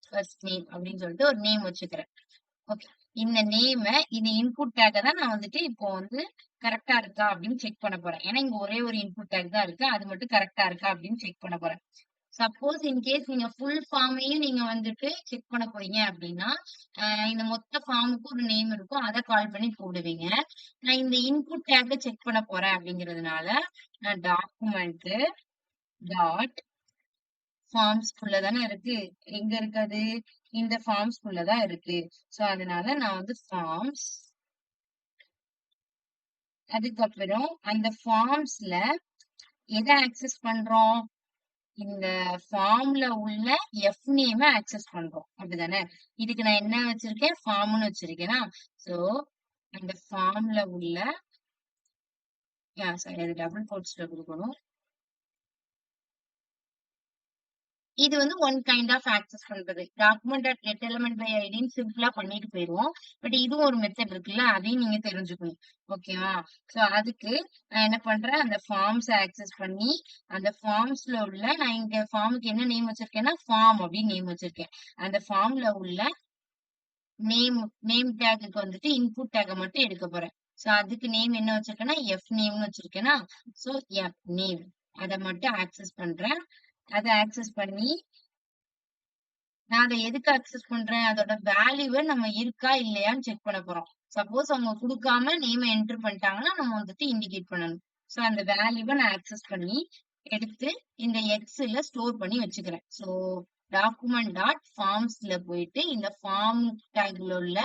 Speaker 1: ஃபர்ஸ்ட் நேம் அப்படின்னு சொல்லிட்டு ஒரு நேம் வச்சுக்கிறேன். ஓகே. இந்த நேம இந்த இன்புட் டேக்க தான் நான் வந்துட்டு இப்போ வந்து கரெக்ட்டா இருக்கா அப்படின்னு செக் பண்ண போறேன். ஏன்னா இங்க ஒரே ஒரு இன்புட் டேக் தான் இருக்கு. அது மட்டும் கரெக்ட்டா இருக்கா அப்படின்னு செக் பண்ண போறேன். சப்போஸ் இன் கேஸ் நீங்க ஃபுல் ஃபார்மையும் நீங்க வந்துட்டு செக் பண்ண போறீங்க அப்படின்னா, இந்த மொத்த ஃபார்முக்கு ஒரு நேம் இருக்கும். அத கால் பண்ணி கூப்பிடுவீங்க. நான் இந்த இன்புட் டேக்க செக் பண்ண போறேன் அப்படிங்கிறதுனால, நான் டாக்குமெண்ட் டாட் ஃபார்ம்ஸ்குள்ள தானே இருக்கு. எங்க இருக்கு அது? இந்த ஃபார்ம்ஸ்குள்ள தான் இருக்கு. சோ அதனால நான் வந்து ஃபார்ம்ஸ் அதுக்கப்புறம் அந்த ஃபார்ம்ஸ்ல எத ஆக்சஸ் பண்றோம்? இந்த ஃபார்ம்ல உள்ள எஃப் நேம ஆக்சஸ் பண்றோம். அப்படிதானே? இதுக்கு நான் என்ன வச்சிருக்கேன்? ஃபார்ம்ன்னு வச்சிருக்கேனா? சோ அந்த ஃபார்ம்ல உள்ள சாரி அது டபுள் கோட்ஸ்ல குடுக்கணும். இது வந்து ஒன் கைண்ட் ஆஃப் ஆக்சஸ் பண்றது. Document dot get element by ஐடின்னு சிம்பிளா பண்ணிட்டு போயிருவோம். பட் இதுவும் ஒரு மெத்தட் இருக்குல்ல, அதையும் நீங்க தெரிஞ்சுக்கணும். ஓகேவா? சோ அதுக்கு நான் என்ன பண்றேன், அந்த ஃபார்ம்ஸ ஆக்சஸ் பண்ணி, அந்த ஃபார்ம்ஸ்ல உள்ள நான் இங்க ஃபார்முக்கு என்ன நேம் வச்சிருக்கேன்னா, ஃபார்ம் அப்படின்னு நேம் வச்சிருக்கேன். அந்த ஃபார்ம்ல உள்ள நேம் நேம் டேக்குக்கு வந்துட்டு இன்புட் டேக்க மட்டும் எடுக்க போறேன். சோ அதுக்கு நேம் என்ன வச்சிருக்கேன்னா, எஃப் நேம்னு வச்சிருக்கேனா, சோ எஃப் நேம் அத மட்டும் ஆக்சஸ் பண்றேன். அத ஆக்சஸ் பண்ணி நான் அத எதுக்கு அக்சஸ் பண்றேன்? அதோட வேல்யூவ நம்ம இருக்கா, இல்லையான்னு செக் பண்ண போறோம். சப்போஸ் அவங்க குடுக்காம நேம என்டர் பண்ணிட்டாங்கன்னா, நம்ம வந்துட்டு இண்டிகேட் பண்ணணும். சோ அந்த வேல்யூவ நான் ஆக்சஸ் பண்ணி, எடுத்து இந்த எக்ஸ்ல ஸ்டோர் பண்ணி வச்சுக்கிறேன். சோ டாக்குமெண்ட் டாட் ஃபார்ம்ஸ்ல போயிட்டு, இந்த ஃபார்ம் டேக்ல உள்ள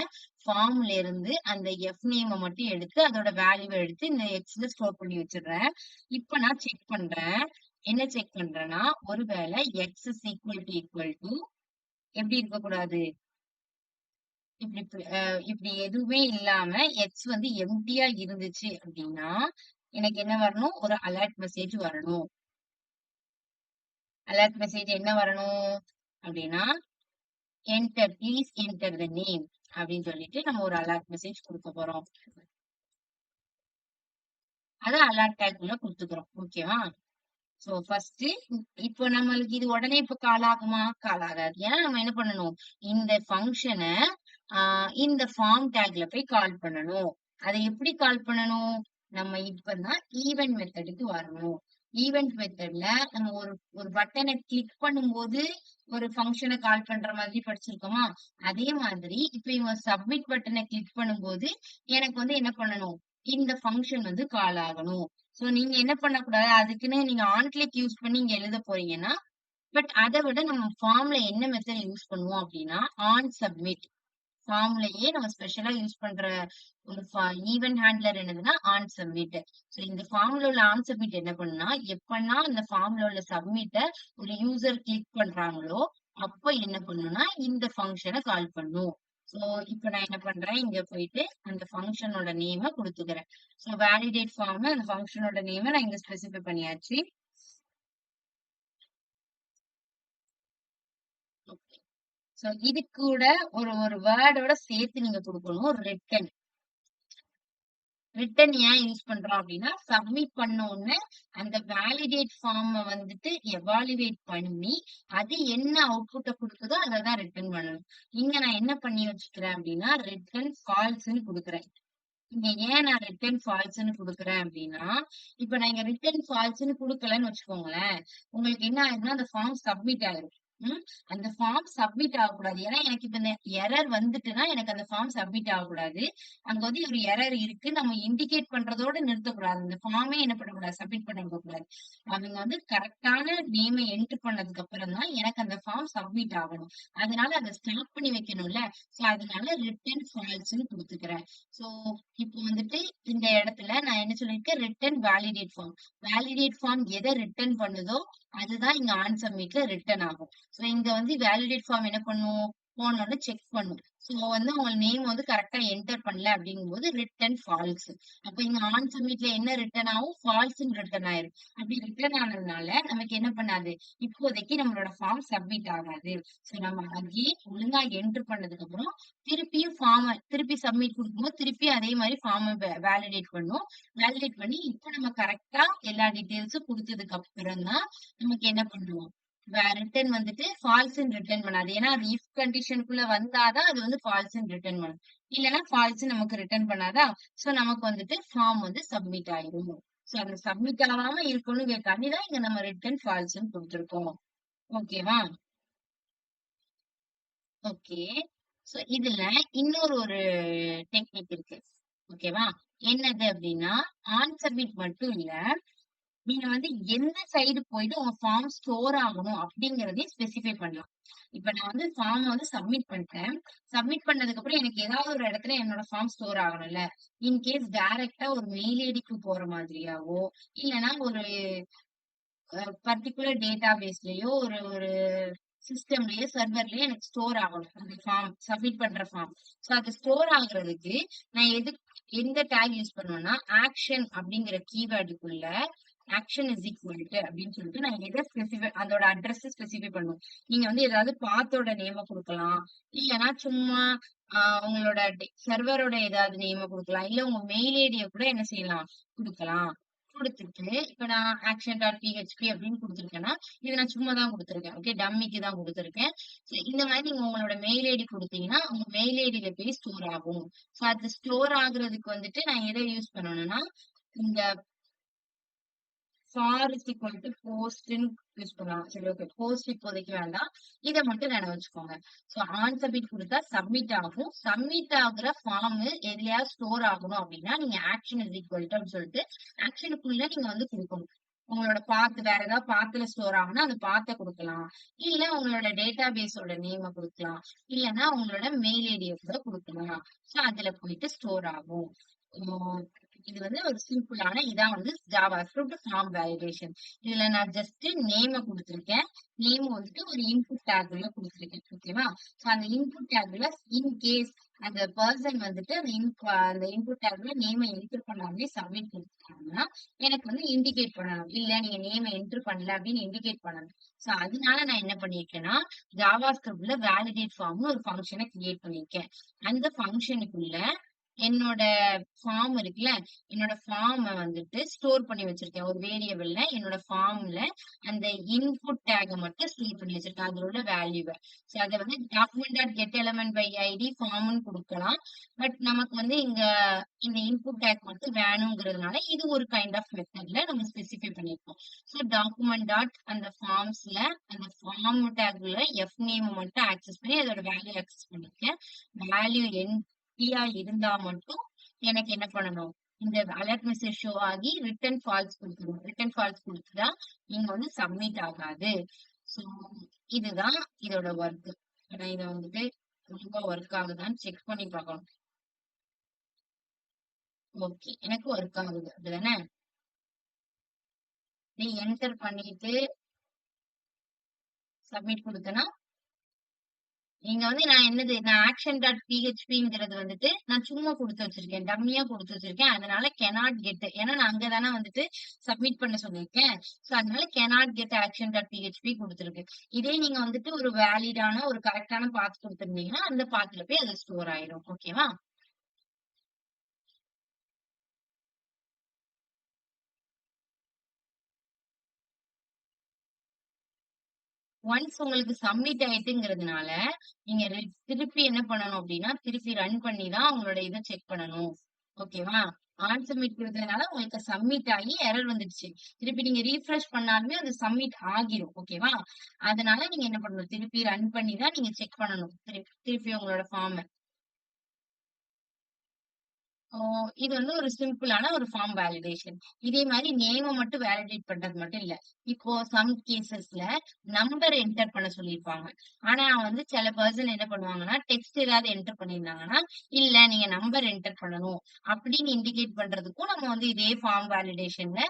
Speaker 1: ஃபார்ம்ல இருந்து அந்த எஃப் நேம மட்டும் எடுத்து, அதோட வேல்யூவ எடுத்து இந்த எக்ஸ்ல ஸ்டோர் பண்ணி வச்சுடுறேன். இப்ப நான் செக் பண்றேன். என்ன செக் பண்றேன்னா, ஒருவேளை எக்ஸ் இஸ் ஈக்குவல் டூ எப்படி இருக்கக்கூடாது? இப்படி இப்படி எதுவுமே இல்லாம எக்ஸ் வந்து எம்ப்டியா இருந்துச்சு அப்படின்னா, எனக்கு என்ன வரணும்? ஒரு அலர்ட் மெசேஜ் வரணும். அலர்ட் மெசேஜ் என்ன வரணும்? அப்படின்னா, ப்ளீஸ் என்டர் த நேம் அப்படின்னு சொல்லிட்டு நம்ம ஒரு அலர்ட் மெசேஜ் குடுக்க போறோம். அத அலர்ட் டேக் குள்ள குடுத்துக்கிறோம். ஓகேவா? சோ ஃபர்ஸ்ட் இப்போ நம்மளுக்கு இது உடனே இப்ப கால் ஆகுமா? கால் ஆகாது. ஏன்னா நம்ம என்ன பண்ணணும்? இந்த ஃபங்ஷன இந்த ஃபார்ம் டேக்ல போய் கால் பண்ணணும். அதை எப்படி கால் பண்ணணும்? நம்ம இப்பதான் ஈவென்ட் மெத்தடுக்கு வரணும். ஈவென்ட் மெத்தட்ல நம்ம ஒரு ஒரு பட்டனை கிளிக் பண்ணும்போது ஒரு ஃபங்ஷனை கால் பண்ற மாதிரி படிச்சிருக்கோமா? அதே மாதிரி இப்ப இவங்க சப்மிட் பட்டனை கிளிக் பண்ணும்போது எனக்கு வந்து என்ன பண்ணணும்? இந்த ஃபங்ஷன் வந்து கால் ஆகணும். சோ நீங்க என்ன பண்ணக்கூடாது? அதுக்குன்னு நீங்க ஆன் கிளிக் யூஸ் பண்ணி இங்க எழுத போறீங்கன்னா, பட் அத விட நம்ம ஃபார்ம்ல என்ன மெத்தட் யூஸ் பண்ணுவோம் அப்படின்னா, ஆன் சப்மிட். ஃபார்ம்லயே நம்ம ஸ்பெஷலா யூஸ் பண்ற ஒரு ஈவென்ட் ஹேண்ட்லர் என்னதுன்னா ஆன் சப்மிட். சோ இந்த ஃபார்ம்ல உள்ள ஆன் சப்மிட் என்ன பண்ணுனா, எப்பன்னா அந்த ஃபார்ம்ல உள்ள சப்மிட்ட ஒரு யூசர் கிளிக் பண்றாங்களோ, அப்ப என்ன பண்ணும்னா இந்த ஃபங்ஷன கால் பண்ணும். சோ இப்ப நான் என்ன பண்றேன், இங்க போயிட்டு அந்த ஃபங்ஷனோட நேம குடுத்துக்கிறேன். சோ வேலிடேட் ஃபார்ம் அந்த ஃபங்ஷனோட நேம நான் இங்க ஸ்பெசிஃபை பண்ணியாச்சு. சோ இது கூட ஒரு ஒரு வேர்டோட சேர்த்து நீங்க குடுக்கணும். ரிட்டன். ரிட்டன் ஏன் யூஸ் பண்றோம் அப்படின்னா, சப்மிட் பண்ண உடனே அந்த வேலிடேட் ஃபார்ம வந்துட்டு எவாலுவேட் பண்ணி, அது என்ன அவுட்புட்ட குடுக்குதோ அத தான் ரிட்டர்ன் பண்ணணும். இங்க நான் என்ன பண்ணி வச்சுக்கிறேன் அப்படின்னா, ரிட்டர்ன் ஃபால்ஸ்ன்னு குடுக்குறேன். இங்க ஏன் நான் ரிட்டர்ன் ஃபால்ஸ்ன்னு குடுக்குறேன் அப்படின்னா, இப்ப நான் இங்க ரிட்டர்ன் ஃபால்ஸ்ன்னு குடுக்கலன்னு வச்சுக்கோங்களேன், உங்களுக்கு என்ன ஆகுதுன்னா அந்த ஃபார்ம் சப்மிட் ஆயிரும். ம். அந்த ஃபார்ம் சப்மிட் ஆகக்கூடாது. ஏன்னா எனக்கு இப்ப இந்த எரர் வந்துட்டுன்னா எனக்கு அந்த ஃபார்ம் சப்மிட் ஆகக்கூடாது. அங்க வந்து ஒரு எரர் இருக்கு. நம்ம இண்டிகேட் பண்றதோட நிறுத்தக்கூடாது. இந்த ஃபார்மே என்ன பண்ணக்கூடாது? சப்மிட் பண்ண விடக்கூடாது. அவங்க வந்து கரெக்ட்டான நேம என்டர் பண்ணதுக்கு அப்புறம் தான் எனக்கு அந்த ஃபார்ம் சப்மிட் ஆகணும். அதனால அத ஸ்டாப் பண்ணி வைக்கணும்ல. சோ அதனால ரிட்டர்ன் ஃபால்ஸ்ன்னு குடுத்துக்கிறேன். சோ இப்போ வந்துட்டு இந்த இடத்துல நான் என்ன சொல்லியிருக்கேன்? Return validate form. Validate form எத ரிட்டர்ன் பண்ணுதோ, அதுதான் இங்க ஆன் சப்மிட்ல ரிட்டர்ன் ஆகும். சோ இங்க வந்து வேலிடேட் ஃபார்ம் என்ன பண்ணும்? போனோனே செக் பண்ணும். சோ வந்து உங்க நேம் வந்து கரெக்ட்டா என்டர் பண்ணல அப்படிங்கும்போது ரிட்டர்ன் ஃபால்ஸ். அப்ப இங்க ஆன் சப்மிட்ல என்ன ரிட்டர்ன் ஆகும்? ஃபால்ஸ்ன்னு ரிட்டர்ன் ஆயிரும். அப்படி ரிட்டர்ன் ஆனதுனால நமக்கு என்ன பண்ணாது? இப்போதைக்கு நம்மளோட ஃபார்ம் சப்மிட் ஆகாது. சோ நம்ம அகைன் ஒழுங்கா என்டர் பண்ணதுக்கு அப்புறம் திருப்பியும் திருப்பி சப்மிட் குடுக்கும்போது திருப்பி அதே மாரி ஃபார்ம வேலிடேட் பண்ணும். வேலிடேட் பண்ணி இப்ப நம்ம கரெக்ட்டா எல்லா டீட்டெயில்ஸும் குடுத்ததுக்கு அப்புறம் தான் நமக்கு என்ன பண்ணுவோம்? ரிட்டர்ன் வந்துட்டு ஃபால்ஸ்ன்னு ரிட்டர்ன் பண்ணாது. ஏன்னா அது இஃப் கண்டிஷனுக்குள்ள வந்தாதான் அது வந்து ஃபால்ஸ்ன்னு ரிட்டர்ன் பண்ணும். இல்லன்னா ஃபால்ஸ் நமக்கு ரிட்டர்ன் பண்ணாதா? சோ நமக்கு வந்துட்டு ஃபார்ம் வந்து சப்மிட் ஆயிரும். சோ அந்த சப்மிட் ஆகாம இருக்கணும்ங்கறதுக்காண்டி தான் இங்க நம்ம ரிட்டர்ன் ஃபால்ஸ்ன்னு குடுத்திருக்கோம். ஓகேவா? ஓகே. சோ இதுல இன்னொரு ஒரு டெக்னிக் இருக்கு. ஓகேவா? என்னது அப்டின்னா, ஆன் சப்மிட் மட்டும் இல்ல. நீங்க வந்து எந்த சைடு போயிட்டு உங்க ஃபார்ம் ஸ்டோர் ஆகணும் அப்படிங்கிறதையும் ஸ்பெசிஃபை பண்ணலாம். இப்ப நான் வந்து ஃபார்ம் வந்து சப்மிட் பண்ணிட்டேன். சப்மிட் பண்ணதுக்கு அப்புறம் எனக்கு ஏதாவது ஒரு இடத்துல என்னோட ஃபார்ம் ஸ்டோர் ஆகணும்ல. இன்கேஸ் டைரக்ட்டா ஒரு மெயில் ஐடிக்கு போற மாதிரியாவோ, இல்லன்னா ஒரு பர்ட்டிகுலர் டேட்டாபேஸ்லயோ ஒரு ஒரு சிஸ்டம்லயோ, சர்வர்லயோ எனக்கு ஸ்டோர் ஆகணும். அந்த ஃபார்ம் சப்மிட் பண்ற ஃபார்ம். சோ அது ஸ்டோர் ஆகுறதுக்கு நான் எந்த டேக் யூஸ் பண்ணுவேன்னா, ஆக்ஷன் அப்படிங்கிற கீவேர்டுக்குள்ள ஆக்ஷன் இஸ் ஈக்வல் டு அப்படின்னு சொல்லிட்டு நான் எதை ஸ்பெசிஃபை அதோட அட்ரஸ் ஸ்பெசிஃபை பண்ணுவோம். நீங்க வந்து ஏதாவது பாத்தோட நேம குடுக்கலாம். இல்லன்னா சும்மா உங்களோட சர்வரோட ஏதாவது நேம குடுக்கலாம். இல்ல உங்க மெயில் ஐடிய கூட என்ன செய்யலாம்? குடுக்கலாம். குடுத்துட்டு, இப்ப நான் action.php அப்படின்னு குடுத்துருக்கேன்னா, இத நான் சும்மா தான் குடுத்துருக்கேன். ஓகே. டம்மிக்கு தான் குடுத்துருக்கேன். சோ இந்த மாரி நீங்க உங்களோட மெயில் ஐடி குடுத்தீங்கன்னா, உங்க மெயில் ஐடில போய் ஸ்டோர் ஆகும். சோ அது ஸ்டோர் ஆகுறதுக்கு வந்துட்டு நான் எத யூஸ் பண்ணணும்னா, இந்த ஃபார் இஸ் ஈக்வல் டு போஸ்ட்ன்னு யூஸ் பண்ணலாம். சரி ஓகே. போஸ்ட் இப்போதைக்கு வேண்டாம். இத மட்டும் நினைவு வச்சுக்கோங்க. சோ ஆன் சப்மிட் குடுத்தா சப்மிட் ஆகும். சப்மிட் ஆகுற ஃபார்ம் எதுலயாவது ஸ்டோர் ஆகணும் அப்படின்னா, நீங்க ஆக்ஷன் இஸ் ஈக்வல் டு அப்படின்னு சொல்லிட்டு ஆக்ஷனுக்குள்ள நீங்க வந்து குடுக்கணும். உங்களோட பாத் வேற ஏதாவது பாத்துல ஸ்டோர் ஆகும்னா, அந்த பாத்த குடுக்கலாம். இல்ல உங்களோட டேட்டாபேஸோட நேம குடுக்கலாம். இல்லன்னா உங்களோட மெயில் ஐடிய கூட குடுக்கலாம். சோ அதுல போயிட்டு ஸ்டோர் ஆகும். உம் இது வந்து ஒரு சிம்பிளான இதான் வந்து ஜாவா ஸ்கிரிப்ட் ஃபார்ம் வேலிடேஷன். இதுல நான் ஜஸ்ட் நேம குடுத்திருக்கேன். நேம் வந்துட்டு ஒரு இன்புட் டேக்ல குடுத்திருக்கேன். ஓகேவா? சோ அந்த இன்புட் டேக்ல இன் கேஸ் அந்த பெர்சன் வந்துட்டு அந்த இன்புட் டேக்ல நேம என்டர் பண்ணாமலே சப்மிட் குடுத்துட்டாங்கன்னா, எனக்கு வந்து இண்டிகேட் பண்ணணும். இல்ல நீங்க நேம என்டர் பண்ணல அப்படின்னு இண்டிகேட் பண்ணணும். சோ அதனால நான் என்ன பண்ணியிருக்கேன்னா, ஜாவா ஸ்கிரிப்ட்ல வேலிடேட் ஃபார்ம்னு ஒரு ஃபங்ஷனை கிரியேட் பண்ணியிருக்கேன். அந்த ஃபங்ஷனுக்குள்ள என்னோட ஃபார்ம் இருக்குல்ல, என்னோட ஃபார்ம வந்துட்டு ஸ்டோர் பண்ணி வச்சிருக்கேன். ஒரு வேரியபிள்ல என்னோட ஃபார்ம்ல அந்த இன்புட் டேக்க மட்டும் ஸ்டோர் பண்ணி வச்சிருக்கேன். அதுல உள்ள வேல்யூவ. சோ அத வந்து document dot get element by ID ஃபார்ம்னு குடுக்கலாம். பட் நமக்கு வந்து இங்க இந்த இன்புட் டேக் மட்டும் வேணுங்கிறதுனால இது ஒரு கைண்ட் ஆஃப் மெத்தட்ல நம்ம ஸ்பெசிஃபை பண்ணிருக்கோம். சோ டாக்குமெண்ட் டாட் அந்த ஃபார்ம்ஸ்ல அந்த ஃபார்ம் டேக்ல எஃப் நேம் மட்டும் ஆக்சஸ் பண்ணி அதோட வேல்யூ ஆக்சஸ் பண்ணிருக்கேன். வேல்யூ எம்ப்டியா இருந்தா மட்டும் எனக்கு என்ன பண்ணணும்? இந்த அலர்ட் மெசேஜ் ஷோ ஆகி ரிட்டர்ன் ஃபால்ஸ் குடுக்கணும். ரிட்டர்ன் ஃபால்ஸ் குடுத்துட்டா நீங்க வந்து சப்மிட் ஆகாது. சோ இதுதான் இதோட ஒர்க். நான் இத வந்துட்டு ரொம்ப ஒர்க் ஆகுதான்னு செக் பண்ணி பார்க்கணும். ஓகே, எனக்கு ஒர்க் ஆகுது அப்படிதானே? நீ என்டர் பண்ணிட்டு சப்மிட் கொடுத்தனா நீங்க வந்து நான் ஆக்ஷன் டாட் பிஹெச்பிங்கிறது வந்துட்டு நான் சும்மா கொடுத்து வச்சிருக்கேன். டம்மியா கொடுத்து வச்சிருக்கேன். அதனால cannot get ஏன்னா நான் அங்கதானே வந்துட்டு சப்மிட் பண்ண சொல்லியிருக்கேன். சோ அதனால cannot get action dot PHP கொடுத்துருக்கு. இதே நீங்க வந்துட்டு ஒரு வேலிடான ஒரு கரெக்டான பாத் கொடுத்திருந்தீங்கன்னா அந்த பாத்ல போய் அது ஸ்டோர் ஆயிரும். ஓகேவா? ஒன்ஸ் உங்களுக்கு சப்மிட் ஆயிட்டுங்கிறதுனால நீங்க திருப்பி என்ன பண்ணணும் அப்படின்னா திருப்பி ரன் பண்ணி தான் உங்களோட இதை செக் பண்ணணும். ஓகேவா? ஆன் சப்மிட் கொடுத்ததுனால உங்களுக்கு சப்மிட் ஆகி எரர் வந்துடுச்சு. திருப்பி நீங்க ரீஃப்ரெஷ் பண்ணாலுமே அது சப்மிட் ஆகிரும். ஓகேவா? அதனால நீங்க என்ன பண்ணணும்? திருப்பி ரன் பண்ணி தான் நீங்க செக் பண்ணணும். திருப்பி உங்களோட ஃபார்ம். ஓ, இது வந்து ஒரு சிம்பிளான ஒரு ஃபார்ம் வேலிடேஷன். இதே மாதிரி நேம மட்டும் வேலிடேட் பண்றது மட்டும் இல்ல. இப்போ சம் கேசஸ்ல நம்பர் என்டர் பண்ண சொல்லியிருப்பாங்க. ஆனா வந்து சில பர்சன் என்ன பண்ணுவாங்கன்னா டெக்ஸ்ட் ஏதாவது என்டர் பண்ணியிருந்தாங்கன்னா இல்ல நீங்க நம்பர் என்டர் பண்ணணும் அப்படின்னு இண்டிகேட் பண்றதுக்கும் நம்ம வந்து இதே ஃபார்ம் வேலிடேஷன்ல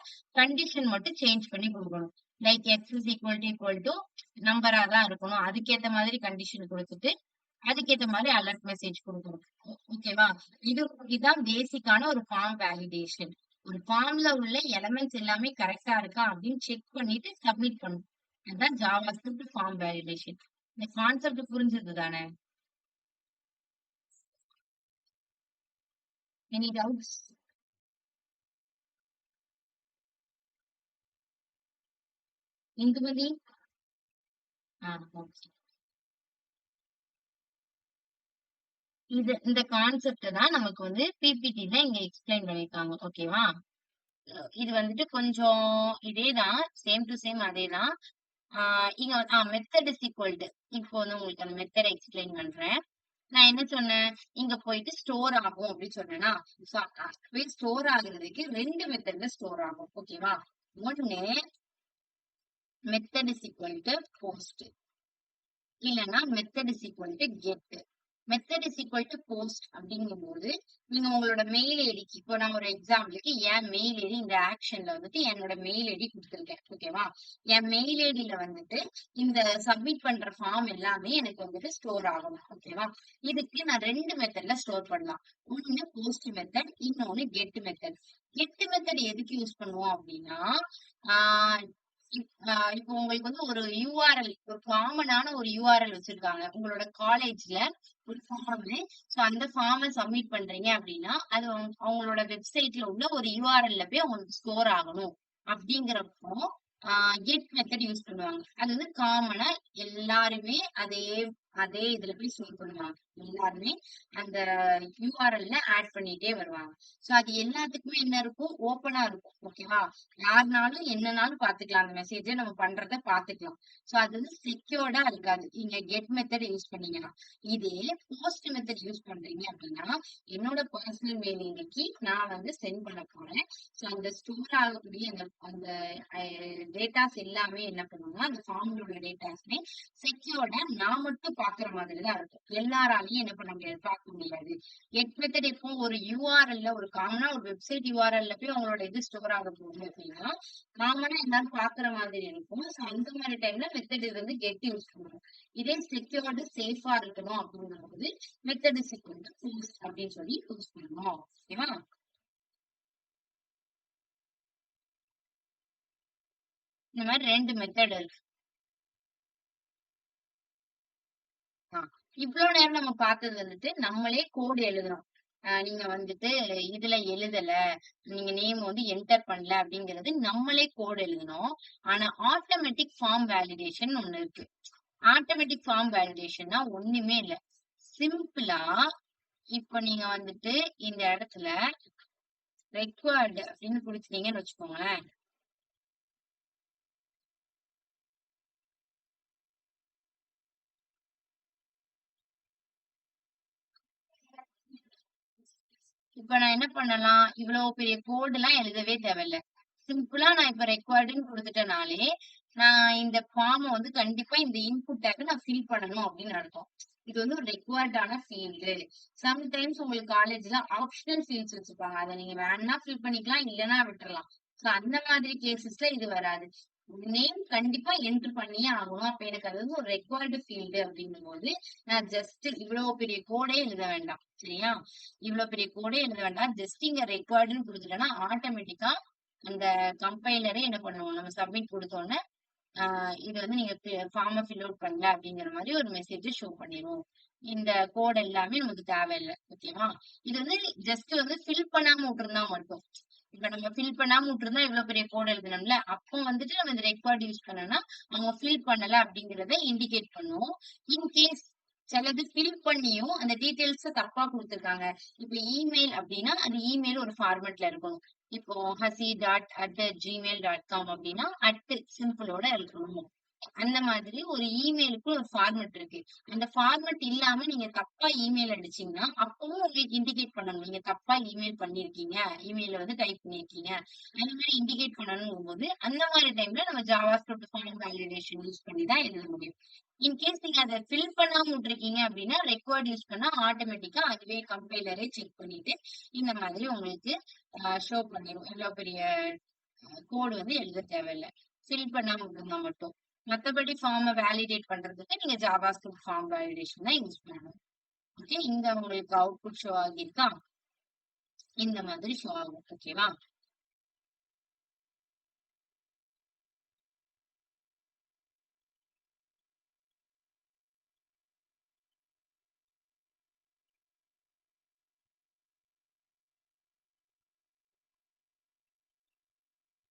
Speaker 1: கண்டிஷன் மட்டும் சேஞ்ச் பண்ணி கொடுக்கணும். Like X is equal to நம்பரா தான் இருக்கணும். அதுக்கேத்த மாதிரி கண்டிஷன் கொடுத்துட்டு அதுக்கேத்த மாதிரி அலர்ட் மெசேஜ் கொடுக்கணும். ஓகேவா? இதுதான் பேசிக்கான ஒரு ஃபார்ம் வேலிடேஷன். ஒரு ஃபார்ம்ல உள்ள எலிமெண்ட்ஸ் எல்லாமே கரெக்டா இருக்கா அப்படின்னு செக் பண்ணிட்டு சப்மிட் பண்ணணும். அதுதான் ஜாவாஸ்கிரிப்ட் ஃபார்ம் வேலிடேஷன். இந்த கான்செப்ட் புரிஞ்சது தானே? Any doubts? இந்துமதி? ஓகே. இந்த கான்செப்ட் தான் நமக்கு வந்து பிபிடில இங்க எக்ஸ்பிளைன் பண்ணிருக்காங்க. ஓகேவா? இது வந்துட்டு கொஞ்சம் இதேதான், சேம் டு சேம் அதேதான். இங்க மெத்தட் இஸ் ஈக்குவல் டு இப்போ வந்து உங்களுக்கு அந்த மெத்தட் எக்ஸ்பிளைன் பண்றேன். நான் என்ன சொன்னேன்? இங்க போயிட்டு ஸ்டோர் ஆகும் அப்படின்னு சொன்னேன்னா ஸ்டோர் ஆகுறதுக்கு ரெண்டு மெத்தட்ல ஸ்டோர் ஆகும். ஓகேவா? ஒண்ணு method is equal to post, இல்லைன்னா method is equal to get. Method is equal to post அப்படிங்கும்போது நீங்க உங்களோட மெயில் ஐடிக்கு இப்போ நான் ஒரு எக்ஸாம்பிளுக்கு என் மெயில் ஐடி இந்த ஆக்ஷன்ல வந்துட்டு என்னோட மெயில் ஐடி கொடுத்துருக்கேன். ஓகேவா? என் மெயில் ஐடியில வந்துட்டு இந்த சப்மிட் பண்ற ஃபார்ம் எல்லாமே எனக்கு வந்துட்டு ஸ்டோர் ஆகணும். ஓகேவா? இதுக்கு நான் ரெண்டு மெத்தட்ல ஸ்டோர் பண்ணலாம். ஒண்ணு போஸ்ட் மெத்தட், இன்னொன்னு கெட் மெத்தட். கெட் மெத்தட் எதுக்கு யூஸ் பண்ணுவோம் அப்படின்னா ஆஹ் இப்போ உங்களுக்கு வந்து ஒரு யூஆர்எல், ஒரு காமனான ஒரு யூஆர்எல் வச்சிருக்காங்க உங்களோட காலேஜ்ல ஒரு ஃபார்ம். சோ அந்த ஃபார்மை சப்மிட் பண்றீங்க அப்படின்னா அது அவங்களோட வெப்சைட்ல உள்ள ஒரு யூஆர்எல்ல போய் உங்களுக்கு ஸ்டோர் ஆகணும். அப்படிங்கிறப்போ கெட் மெத்தட் யூஸ் பண்ணுவாங்க. அது வந்து காமனா எல்லாருமே அதே அதே இதுல போய் ஸ்டோர் பண்ணுவாங்க. எல்லாருமே அந்த யூஆர்எல்ல ஆட் பண்ணிட்டே வருவாங்க. சோ அது எல்லாத்துக்குமே என்ன இருக்கும்? ஓப்பனா இருக்கும். ஓகேவா? யாருனாலும் என்னனாலும் பாத்துக்கலாம். அந்த மெசேஜ நம்ம பண்றத பாத்துக்கலாம். சோ அது வந்து செக்யூர்டா இருக்காது நீங்க கெட் மெத்தட் யூஸ் பண்ணீங்கன்னா. இதே போஸ்ட் மெத்தட் யூஸ் பண்றீங்க அப்படின்னா என்னோட பர்சனல் மெயில் ஐடிக்கு நான் வந்து சென்ட் பண்ண போறேன். சோ அந்த ஸ்டோர் ஆகக்கூடிய அந்த அந்த டேட்டாஸ் எல்லாமே என்ன பண்ணுவோம்னா அந்த ஃபார்ம்ல டேட்டாஸ்மே செக்யூர்டா நான் மட்டும் பாக்குற மாதிரி தான் இருக்கும். எல்லாராலையும் என்ன பண்ண முடியாது, பார்க்க முடியாது. கெட் மெத்தட் இப்போ ஒரு யூஆர்எல்ல ஒரு காமனா ஒரு வெப்சைட் யூஆர்எல்ல போய் அவங்களோட இது ஸ்டோர் ஆக போகுது அப்படின்னா காமனா எல்லாரும் பாக்குற மாதிரி இருக்கும். சோ அந்த மாதிரி டைம்ல மெத்தட் இது வந்து கெட் யூஸ் பண்ணுவோம். இதே செக்யூர்டு சேஃபா இருக்கணும் அப்படிங்கும்போது method is equal to post அப்படின்னு சொல்லி யூஸ் பண்ணுவோம். ஓகேவா? இந்த மாதிரி ரெண்டு மெத்தட் இருக்கு. இவ்வளவு நேரம் நம்ம பார்த்தது வந்துட்டு நம்மளே கோடு எழுதுறோம். நீங்க வந்துட்டு இதுல எழுதல, நீங்க நேம் வந்து என்டர் பண்ணல அப்படிங்கிறது நம்மளே கோட் எழுதணும். ஆனா ஆட்டோமேட்டிக் ஃபார்ம் வேலிடேஷன் ஒண்ணு இருக்கு. ஆட்டோமேட்டிக் ஃபார்ம் வேலிடேஷன்னா ஒண்ணுமே இல்ல. சிம்பிளா இப்ப நீங்க வந்துட்டு இந்த இடத்துல ரெக்வயர்டு அப்படின்னு குடுத்துட்டீங்கன்னு வச்சுக்கோங்களேன். இப்ப நான் என்ன பண்ணலாம்? இவ்வளவு பெரிய கோட் எல்லாம் எழுதவே தேவையில்ல. சிம்பிளா நான் இப்ப ரெக்வயர்டுன்னு குடுத்துட்டனாலே, நான் இந்த ஃபார்ம வந்து கண்டிப்பா இந்த இன்புட் டேக்க நான் ஃபில் பண்ணணும் அப்படின்னு அர்த்தம். இது வந்து ஒரு ரெக்வயர்டான ஃபீல்டு. சம்டைம்ஸ் உங்களுக்கு காலேஜ்ல ஆப்ஷனல் ஃபீல்ட்ஸ் வச்சிருப்பாங்க. அத நீங்க வேணும்னா ஃபில் பண்ணிக்கலாம், இல்லன்னா விட்டுறலாம். சோ அந்த மாதிரி கேசஸ்ல இது வராது. நேம் கண்டிப்பா என்டர் பண்ணியே ஆகணும். அப்ப எனக்கு அது வந்து ஒரு ரெக்வயர்டு ஃபீல்டு அப்படிங்கும்போது, நான் ஜஸ்ட் இவ்வளவு பெரிய கோடே எழுத வேண்டாம். சரியா? இவ்வளவு பெரிய கோடே எழுத வேண்டாம். ஜஸ்ட் இங்க ரெக்வயர்டுன்னு குடுத்துட்டேன்னா ஆட்டோமேட்டிக்கா அந்த கம்பைலரே என்ன பண்ணுவோம், நம்ம சப்மிட் குடுத்தோனே, இது வந்து நீங்க ஃபார்ம ஃபில் அவுட் பண்ணல அப்படிங்கிற மாதிரி ஒரு மெசேஜ் ஷோ பண்ணிரும். இந்த கோட் எல்லாமே நமக்கு தேவையில்ல. ஓகேவா? இது வந்து ஜஸ்ட் வந்து ஃபில் பண்ணாம விட்டுருந்தா மட்டும். இப்ப நம்ம ஃபில் பண்ணாம விட்டுருந்தா இவ்வளவு பெரிய கோட் எழுதணும்ல, அப்போ வந்துட்டு நம்ம இந்த ரெக்கார்ட் யூஸ் பண்ணோம்னா, அவங்க ஃபில் பண்ணல அப்படிங்கிறத இண்டிகேட் பண்ணும். இன்கேஸ் சிலது ஃபில் பண்ணியும் அந்த டீடைல்ஸ் தப்பா குடுத்திருக்காங்க. இப்ப இமெயில் அப்படின்னா, அந்த இமெயில் ஒரு ஃபார்மட்ல இருக்கணும். இப்போ hasi.@gmail.com அப்படின்னா, சிம்பிளோட இருக்கணும். அந்த மாதிரி ஒரு இமெயிலுக்கு ஒரு ஃபார்மட் இருக்கு. அந்த ஃபார்மட் இல்லாம நீங்க தப்பா இமெயில் அடிச்சீங்கன்னா, அப்பவும் உங்களுக்கு இண்டிகேட் பண்ணணும். நீங்க தப்பா இமெயில் பண்ணியிருக்கீங்க. இமெயில வந்து டைப் பண்ணியிருக்கீங்க. அந்த மாதிரி இண்டிகேட் பண்ணணுங்கும்போது, அந்த மாதிரி டைம்ல நம்ம ஜாவாஸ்கிரிப்ட் ஃபார்ம் வேலிடேஷன் யூஸ் பண்ணி தான் எழுத முடியும். இன்கேஸ் நீங்க அத ஃபில் பண்ணாம விட்டுருக்கீங்க அப்படின்னா, ரெக்வயர்ட் யூஸ் பண்ணா ஆட்டோமேட்டிக்கா அதுவே கம்பைலரே செக் பண்ணிட்டு, இந்த மாதிரி உங்களுக்கு ஷோ பண்ணிரும். இவ்வளவு பெரிய கோடு வந்து எழுத தேவையில்ல. ஃபில் பண்ணாம விட்டிருந்தா மட்டும். மத்தபடி ஃபார்ம வேலிடேட் பண்றதுக்கு நீங்க ஜாவாஸ்கிரிப்ட் ஃபார்ம் வேலிடேஷன் தான் யூஸ் பண்ணணும். ஓகே. இங்க உங்களுக்கு அவுட்புட் ஷோ ஆகியிருக்கா? இந்த மாதிரி ஷோ ஆகும். ஓகேவா?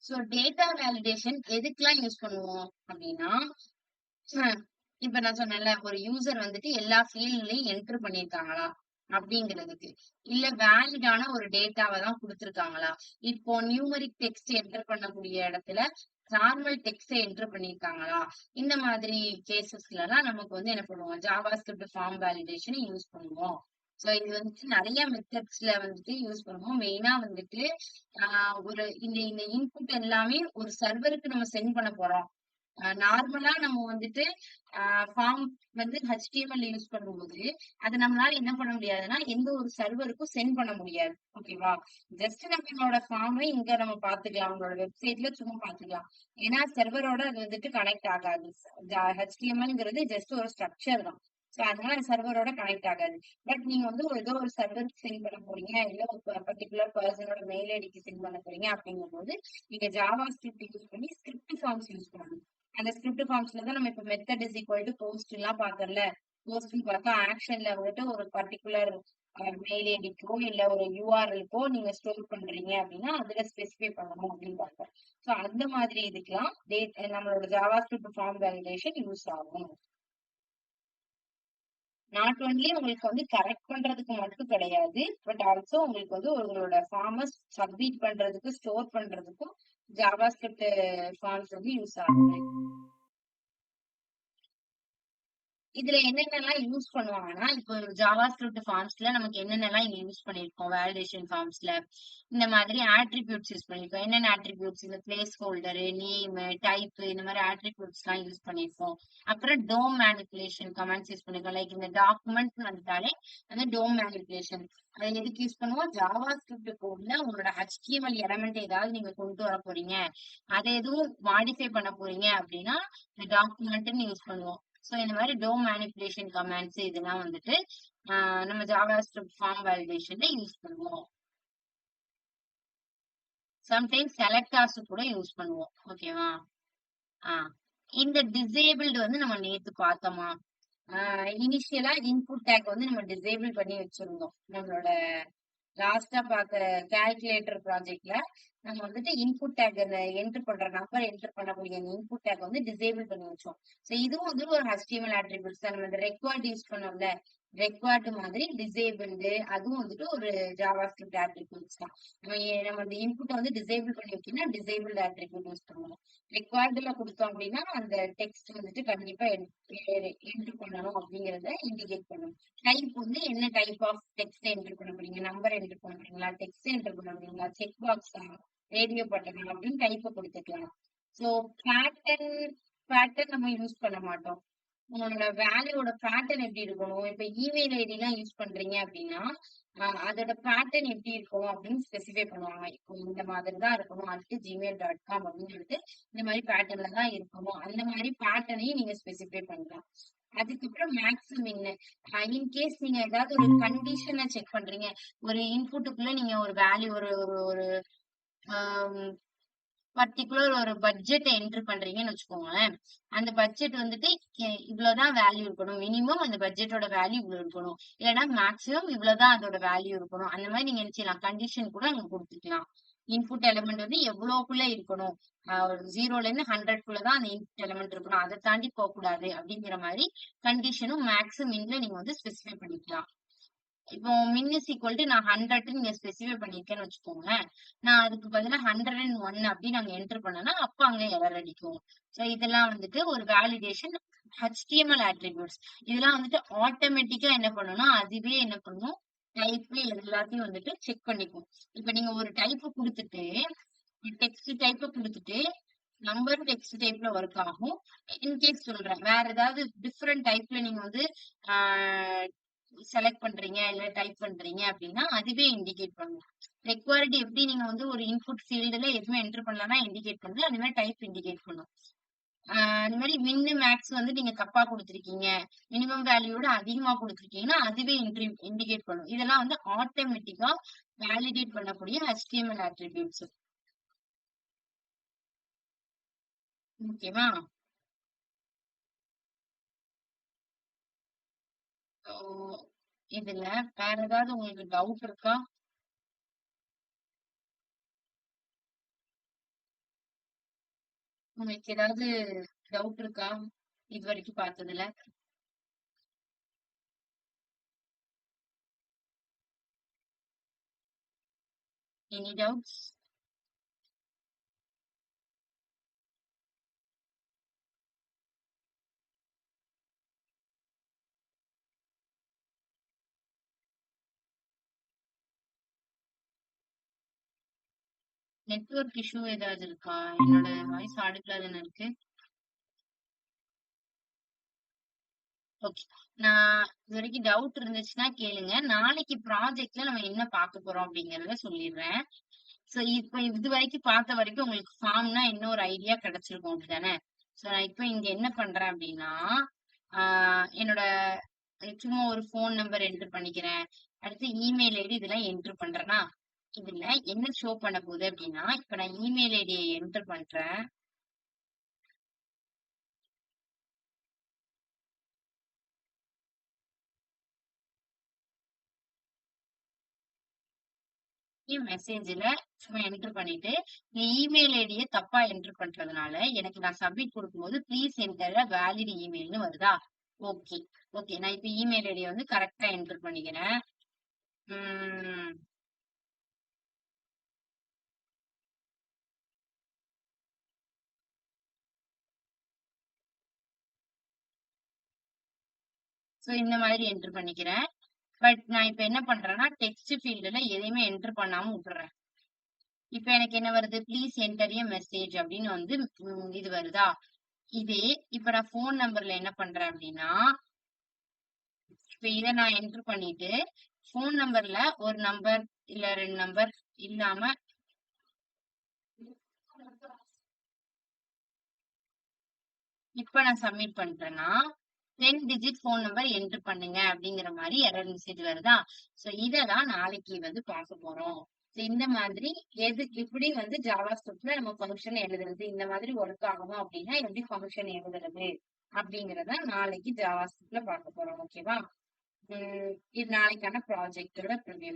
Speaker 1: சோ டேட்டா வேலிடேஷன் எதுக்கெல்லாம் யூஸ் பண்ணுவோம் அப்படின்னா, இப்ப நான் சொன்னேன்ல, ஒரு யூசர் வந்துட்டு எல்லா ஃபீல்ட்லயும் என்டர் பண்ணியிருக்காங்களா? அப்படிங்கிறதுக்கு. இல்ல வேலிடான ஒரு டேட்டாவ தான் குடுத்திருக்காங்களா? இப்போ நியூமெரிக் டெக்ஸ்ட் என்டர் பண்ணக்கூடிய இடத்துல நார்மல் டெக்ஸ்ட என்டர் பண்ணியிருக்காங்களா? இந்த மாதிரி கேசஸ்லலாம் நமக்கு வந்து என்ன பண்ணுவோம்? ஜாவாஸ்கிரிப்ட் ஃபார்ம் வேலிடேஷன் யூஸ் பண்ணுவோம். சோ இது வந்துட்டு நெறைய மெத்தட்ஸ்ல வந்துட்டு யூஸ் பண்ணுவோம். மெயினா வந்துட்டு ஒரு இந்த இந்த இன்புட் எல்லாமே ஒரு சர்வருக்கு நம்ம சென்ட் பண்ண போறோம். நார்மலா நம்ம வந்துட்டு ஃபார்ம் வந்து HTML யூஸ் பண்ணும்போது, அது நம்மளால என்ன பண்ண முடியாதுன்னா, எந்த ஒரு சர்வருக்கும் சென்ட் பண்ண முடியாது. ஓகேவா? ஜஸ்ட் நம்மளோட ஃபார்ம இங்க நம்ம பாத்துக்கலாம். நம்மளோட வெப்சைட்ல சும்மா பாத்துக்கலாம். ஏன்னா சர்வரோட அது வந்துட்டு கனெக்ட் ஆகாது. HTMLங்கிறது ஜஸ்ட் ஒரு ஸ்ட்ரக்சர் தான். சோ அதனால சர்வரோட கனெக்ட் ஆகாது. பட் நீங்க வந்து ஏதோ ஒரு சர்வருக்கு சென்ட் பண்ண போறீங்க, இல்ல ஒரு பர்ட்டிகுலர் பர்சனோட மெயில் ஐடிக்கு சென்ட் பண்ண போறீங்க அப்படிங்கும்போது, நீங்க ஜாவா ஸ்கிரிப்ட் யூஸ் பண்ணி ஸ்கிரிப்ட் ஃபார்ம்ஸ் யூஸ் பண்ணணும். அந்த ஸ்கிரிப்ட் ஃபார்ம்ஸ்ல தான் நம்ம இப்ப method is equal to post எல்லாம் பார்த்தோம்ல. போஸ்ட்னு பார்த்தா ஆக்ஷன்ல வந்துட்டு ஒரு பர்ட்டிகுலர் மெயில் ஐடிக்கோ இல்ல ஒரு யூஆர்எல்க்கோ நீங்க ஸ்டோர் பண்றீங்க அப்படின்னா அதுல ஸ்பெசிஃபை பண்ணணும் அப்படின்னு பார்த்தோம். ஸோ அந்த மாதிரி இதுக்கெல்லாம் நம்மளோட JavaScript form validation use ஆகும். நாட் ஒன்லி உங்களுக்கு வந்து கரெக்ட் பண்றதுக்கு மட்டும் கிடையாது. பட் ஆல்சோ உங்களுக்கு வந்து உங்களோட ஃபார்ம சப்மிட் பண்றதுக்கு, ஸ்டோர் பண்றதுக்கும் ஜாவா ஸ்கிரிப்ட் ஃபார்ம்ஸ் வந்து யூஸ் ஆகுது. இதுல என்னென்னலாம் யூஸ் பண்ணுவாங்கன்னா, இப்போ ஜாவா ஸ்கிரிப்ட் ஃபார்ம்ஸ்ல நமக்கு என்னென்னலாம் இங்க யூஸ் பண்ணியிருக்கோம் வேலிடேஷன் ஃபார்ம்ஸ்ல. இந்த மாதிரி ஆட்ரிபியூட்ஸ் யூஸ் பண்ணியிருக்கோம். என்னென்ன ஆட்ரிபியூட்ஸ்? இந்த பிளேஸ் ஹோல்டரு, நேம், டைப் இந்த மாதிரி ஆட்ரிபியூட்ஸ்லாம் யூஸ் பண்ணியிருக்கோம். அப்புறம் டோம் மேனிபுலேஷன் கமாண்ட்ஸ் யூஸ் பண்ணியிருக்கோம். லைக் இந்த டாக்குமெண்ட் வந்துட்டாலே அந்த டோம் மேனிபுலேஷன். அது எதுக்கு யூஸ் பண்ணுவோம்? ஜாவா ஸ்கிரிப்ட் கோட்ல உங்களோட HTML எலமெண்ட் ஏதாவது நீங்க கொண்டு வர போறீங்க. அதை எதுவும் மாடிஃபை பண்ண போறீங்க அப்படின்னா, இந்த டாக்குமெண்ட்னு யூஸ் பண்ணுவோம். சோ இந்த மாதிரி டோம் மேனிபுலேஷன் கமாண்ட்ஸ் இதெல்லாம் வந்துட்டு நம்ம ஜாவா ஸ்கிரிப்ட் ஃபார்ம் வேலிடேஷன்ல யூஸ் பண்ணுவோம். சம்டைம்ஸ் செலக்டார்ஸ் கூட யூஸ் பண்ணுவோம். ஓகேவா? இந்த டிசேபிள்டு வந்து நம்ம நேத்து பார்த்தோமா? இனிஷியலா இன்புட் டேக் வந்து நம்ம டிசேபிள் பண்ணி வச்சிருந்தோம் நம்மளோட லாஸ்டா பார்த்த கால்குலேட்டர் ப்ராஜெக்ட்ல நம்ம வந்துட்டு இன்புட் டேக் என்டர் பண்ற நம்பர் என்டர் பண்ணக்கூடிய அந்த இன்புட் டேக் வந்து டிசேபிள் பண்ணி வச்சோம். சோ இதுவும் வந்து ஒரு HTML அட்ரிபியூட்ஸ் தான். நம்ம இந்த ரெக்வயர்ட் யூஸ் பண்ணோம்ல, ரெக்வயர்ட் மாதிரி டிசேபிள்டு அதுவும் வந்துட்டு ஒரு ஜாவாஸ்கிரிப்ட் அட்ரிபியூட்ஸ் தான். நம்ம இந்த இன்புட்டை வந்து டிசேபிள் பண்ணி வைக்கணும்னா டிசேபிள்டு அட்ரிபியூட் யூஸ் பண்ணுவோம். ரெக்வயர்டுல கொடுத்தோம் அப்படின்னா அந்த டெக்ஸ்ட் வந்துட்டு கண்டிப்பா என்டர் பண்ணணும் அப்படிங்கறத இண்டிகேட் பண்ணும். டைப் வந்து என்ன டைப் ஆஃப் டெக்ஸ்ட் என்டர் பண்ண போறீங்க, நம்பர் என்டர் பண்ண போறீங்களா, டெக்ஸ்ட் என்டர் பண்ண போறீங்களா, செக் பாக்ஸா, ரேடியோ பட்டனா அப்படின்னு டைப்பை கொடுத்துக்கலாம். ஸோ பேட்டர்ன் நம்ம யூஸ் பண்ண மாட்டோம். உங்களோட வேல்யூவோட பேட்டர்ன் எப்படி இருக்கணும், இப்ப இமெயில் ஐடி எல்லாம் யூஸ் பண்றீங்க அப்படின்னா அதோட பேட்டர்ன் எப்படி இருக்கும் அப்படின்னு ஸ்பெசிஃபை பண்ணுவாங்க. இப்போ இந்த மாதிரி தான் இருக்கணும் @gmail.com அப்படின்னு சொல்லிட்டு இந்த மாதிரி பேட்டர்ன்ல தான் இருக்கணும். அந்த மாதிரி பேட்டர்னையும் நீங்க ஸ்பெசிஃபை பண்ணலாம். அதுக்கப்புறம் மேக்ஸிமின் இன்கேஸ் நீங்க ஏதாவது ஒரு கண்டிஷனை செக் பண்றீங்க, ஒரு இன்புட்டுக்குள்ள நீங்க ஒரு வேல்யூ ஒரு ஒரு ஒரு பர்டிகுலர் ஒரு பட்ஜெட் என்டர் பண்றீங்கன்னு வச்சுக்கோங்களேன். அந்த பட்ஜெட் வந்துட்டு இவ்வளவுதான் வேல்யூ இருக்கணும், மினிமம் அந்த பட்ஜெட்டோட வேல்யூ இவ்வளவு இருக்கணும், இல்லைன்னா மேக்ஸிமம் இவ்வளவுதான் அதோட வேல்யூ இருக்கணும். அந்த மாதிரி நீங்க நினைச்சலாம் கண்டிஷன் கூட அங்க கொடுத்துக்கலாம். இன்புட் எலிமெண்ட் வந்து எவ்வளவுக்குள்ள இருக்கணும், ஒரு 0ல இருந்து 100க்குள்ளதான் அந்த இன்புட் எலிமெண்ட் இருக்கணும், அதை தாண்டி போக கூடாது அப்படிங்கிற மாதிரி கண்டிஷனும் மேக்ஸிமின்ல நீங்க வந்து ஸ்பெசிஃபை பண்ணிக்கலாம். இப்போ மின் இஸ் ஈக்குவல் டு நான் 100 நீங்க ஸ்பெசிஃபை பண்ணிருக்கேன்னு வச்சுக்கோங்க. நான் அதுக்கு பதிலா 101 அப்படின்னு நாங்க என்டர் பண்ணனா அப்ப அங்க எரர் அடிக்கும். சோ இதெல்லாம் வந்துட்டு ஒரு வேலிடேஷன் HTML அட்ரிபியூட்ஸ். இதெல்லாம் வந்துட்டு ஆட்டோமேட்டிக்கா என்ன பண்ணணும்னா அதுவே என்ன பண்ணும், டைப் எல்லாத்தையும் வந்துட்டு செக் பண்ணிக்கும். இப்ப நீங்க ஒரு டைப் கொடுத்துட்டு டெக்ஸ்ட் டைப் கொடுத்துட்டு நம்பர் டெக்ஸ்ட் டைப்ல ஒர்க் ஆகும். இன்கேஸ் சொல்றேன் வேற ஏதாவது டிஃப்ரெண்ட் டைப்ல நீங்க வந்து செலக்ட் பண்றீங்க இல்ல டைப் பண்றீங்க அப்படின்னா அதுவே இண்டிகேட் பண்ணும். ரெக்வயர்டு எப்படி நீங்க வந்து ஒரு இன்புட் ஃபீல்டுல எதுவுமே என்டர் பண்ணலன்னா இண்டிகேட் பண்ணுது, அந்த மாதிரி டைப் இண்டிகேட் பண்ணும். அந்த மாதிரி மின்னு மேக்ஸ் வந்து நீங்க தப்பா கொடுத்துருக்கீங்க, மினிமம் வேல்யூட அதிகமா கொடுத்துருக்கீங்கன்னா அதுவே இண்டிகேட் பண்ணும். இதெல்லாம் வந்து ஆட்டோமேட்டிக்கா வேலிடேட் பண்ணக்கூடிய HTML அட்ரிபியூட்ஸ். ஓகேவா? இதுல வேற ஏதாவது உங்களுக்கு டவுட் இருக்கா? உங்களுக்கு ஏதாவது டவுட் இருக்கா இது வரைக்கும் பார்த்ததுல? Any doubts? நெட்வொர்க் இஷ்யூ ஏதாவது இருக்கா? என்னோட வாய்ஸ் ஆடிபிளா தானே இருக்கு? ஓகே. நான் இது வரைக்கும் டவுட் இருந்துச்சுன்னா கேளுங்க. நாளைக்கு ப்ராஜெக்ட்ல நம்ம என்ன பார்க்க போறோம் அப்படிங்கறத சொல்லிடுறேன். சோ இப்ப இது வரைக்கும் பார்த்த வரைக்கும் உங்களுக்கு ஃபார்ம்னா என்ன ஒரு ஐடியா கிடைச்சிருக்கும் அப்படிதானே? சோ நான் இப்ப இங்க என்ன பண்றேன் அப்படின்னா என்னோட சும்மா ஒரு போன் நம்பர் என்டர் பண்ணிக்கிறேன். அடுத்து இமெயில் ஐடி இதெல்லாம் என்டர் பண்றேன்னா இதுல என்ன ஷோ பண்ண போகுது அப்படின்னா இப்ப நான் இமெயில் ஐடியை என்டர் பண்றேன். மெசேஜ்ல சும்மா என்டர் பண்ணிட்டு இமெயில் ஐடியை தப்பா என்டர் பண்றதுனால எனக்கு நான் சப்மிட் கொடுக்கும்போது ப்ளீஸ் என்டர் வேலிட் இமெயில்னு வருதா? ஓகே. ஓகே நான் இப்ப இமெயில் ஐடியை வந்து கரெக்டா என்டர் பண்ணிக்கிறேன். சோ இந்த மாதிரி என்டர் பண்ணிக்கிறேன். பட் நான் இப்ப என்ன பண்றேன்னா டெக்ஸ்ட் ஃபீல்டுல எதையுமே என்டர் பண்ணாம விட்டுறேன். இப்ப எனக்கு என்ன வருது, ப்ளீஸ் என்டர் எ மெசேஜ் அப்படின்னு வந்து இது வருதா? இதே இப்ப நான் போன் நம்பர்ல என்ன பண்றேன் அப்படின்னா இப்ப இதை நான் என்டர் பண்ணிட்டு போன் நம்பர்ல ஒரு நம்பர் இல்ல 2 நம்பர் இல்லாம இப்ப நான் சப்மிட் பண்றேன்னா 10 டிஜிட் போன் நம்பர் என்டர் பண்ணுங்க அப்படிங்கிற மாதிரி எரர் மெசேஜ் வருதா? சோ இததான் நாளைக்கு வந்து பார்க்க போறோம். இந்த மாதிரி எப்படி வந்து ஜாவா ஸ்கிரிப்ட்ல நம்ம ஃபங்க்ஷன் எழுதுறது, இந்த மாதிரி ஒர்க் ஆகணும் அப்படின்னா எப்படி ஃபங்க்ஷன் எழுதுறது அப்படிங்கறத நாளைக்கு ஜாவா ஸ்கிரிப்ட்ல பார்க்க போறோம். ஓகேவா? இது நாளைக்கான ப்ராஜெக்டோட ப்ரிவியூ.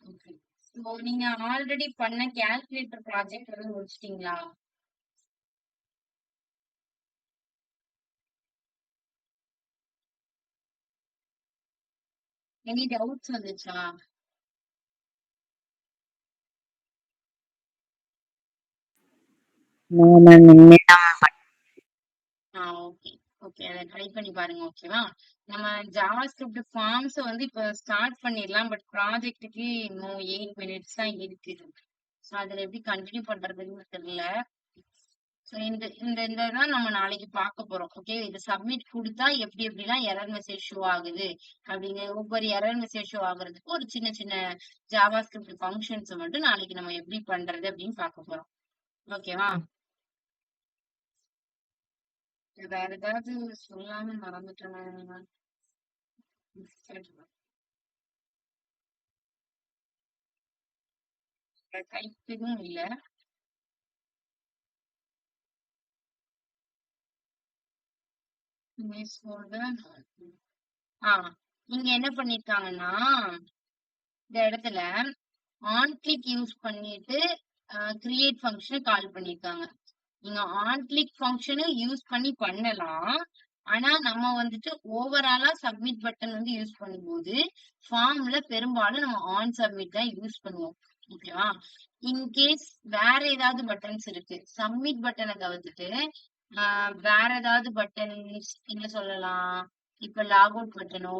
Speaker 1: ஓகே. ஸோ நீங்க ஆல்ரெடி பண்ண கால்குலேட்டர் ப்ராஜெக்ட் வந்து முடிச்சிட்டீங்களா? எனி டவுட்ஸ் வந்துச்சா?
Speaker 2: நோ மேம், இனிமேதான்.
Speaker 1: ஓகே. ஓகே. அத ட்ரை பண்ணி பாருங்க. ஓகேவா? நம்ம ஜாவாஸ்கிரிப்ட் ஃபார்ம்ஸ் வந்து இப்ப ஸ்டார்ட் பண்ணிடலாம். பட் ப்ராஜெக்ட்டுக்கு இன்னும் 8 மினிட்ஸ் தான் இருக்கு. ஸோ அதுல எப்படி கண்டினியூ பண்றதுன்னு தெரியல. ஸோ இந்த இந்த இந்த தான் நம்ம நாளைக்கு பார்க்க போறோம். ஓகே. இது சப்மிட் குடுத்தா எப்படி எப்படிலாம் எரர் மெசேஜ் ஷோ ஆகுது அப்படிங்கிற ஒவ்வொரு எரர் மெசேஜ் ஷோ ஆகுறதுக்கு ஒரு சின்ன சின்ன ஜாவாஸ்கிரிப்ட் ஃபங்ஷன்ஸ் மட்டும் நாளைக்கு நம்ம எப்படி பண்றது அப்படின்னு பார்க்க போறோம். ஓகேவா? வேற ஏதாவது சொல்லாம மறந்துட்டேன். டைப் எதுவும் இல்ல. Miss folder. ஆ இங்க என்ன பண்ணிருக்காங்கன்னா, இந்த இடத்துல ஆன் கிளிக் யூஸ் பண்ணிட்டு கிரியேட் ஃபங்க்ஷன் கால் பண்ணிருக்காங்க. நீங்க ஆன் கிளிக் ஃபங்க்ஷனும் யூஸ் பண்ணி பண்ணலாம். ஆனா நம்ம வந்துட்டு ஓவராலா சப்மிட் பட்டன் வந்து யூஸ் பண்ணும்போது ஃபார்ம்ல பெரும்பாலும் நம்ம ஆன் சப்மிட் தான் யூஸ் பண்ணுவோம். ஓகேவா? இன்கேஸ் வேற ஏதாவது பட்டன்ஸ் இருக்கு. சப்மிட் பட்டனை தவிர்த்துட்டு வேற ஏதாவது பட்டன்ஸ் என்ன சொல்லலாம்? இப்ப லாக் அவுட் பட்டனோ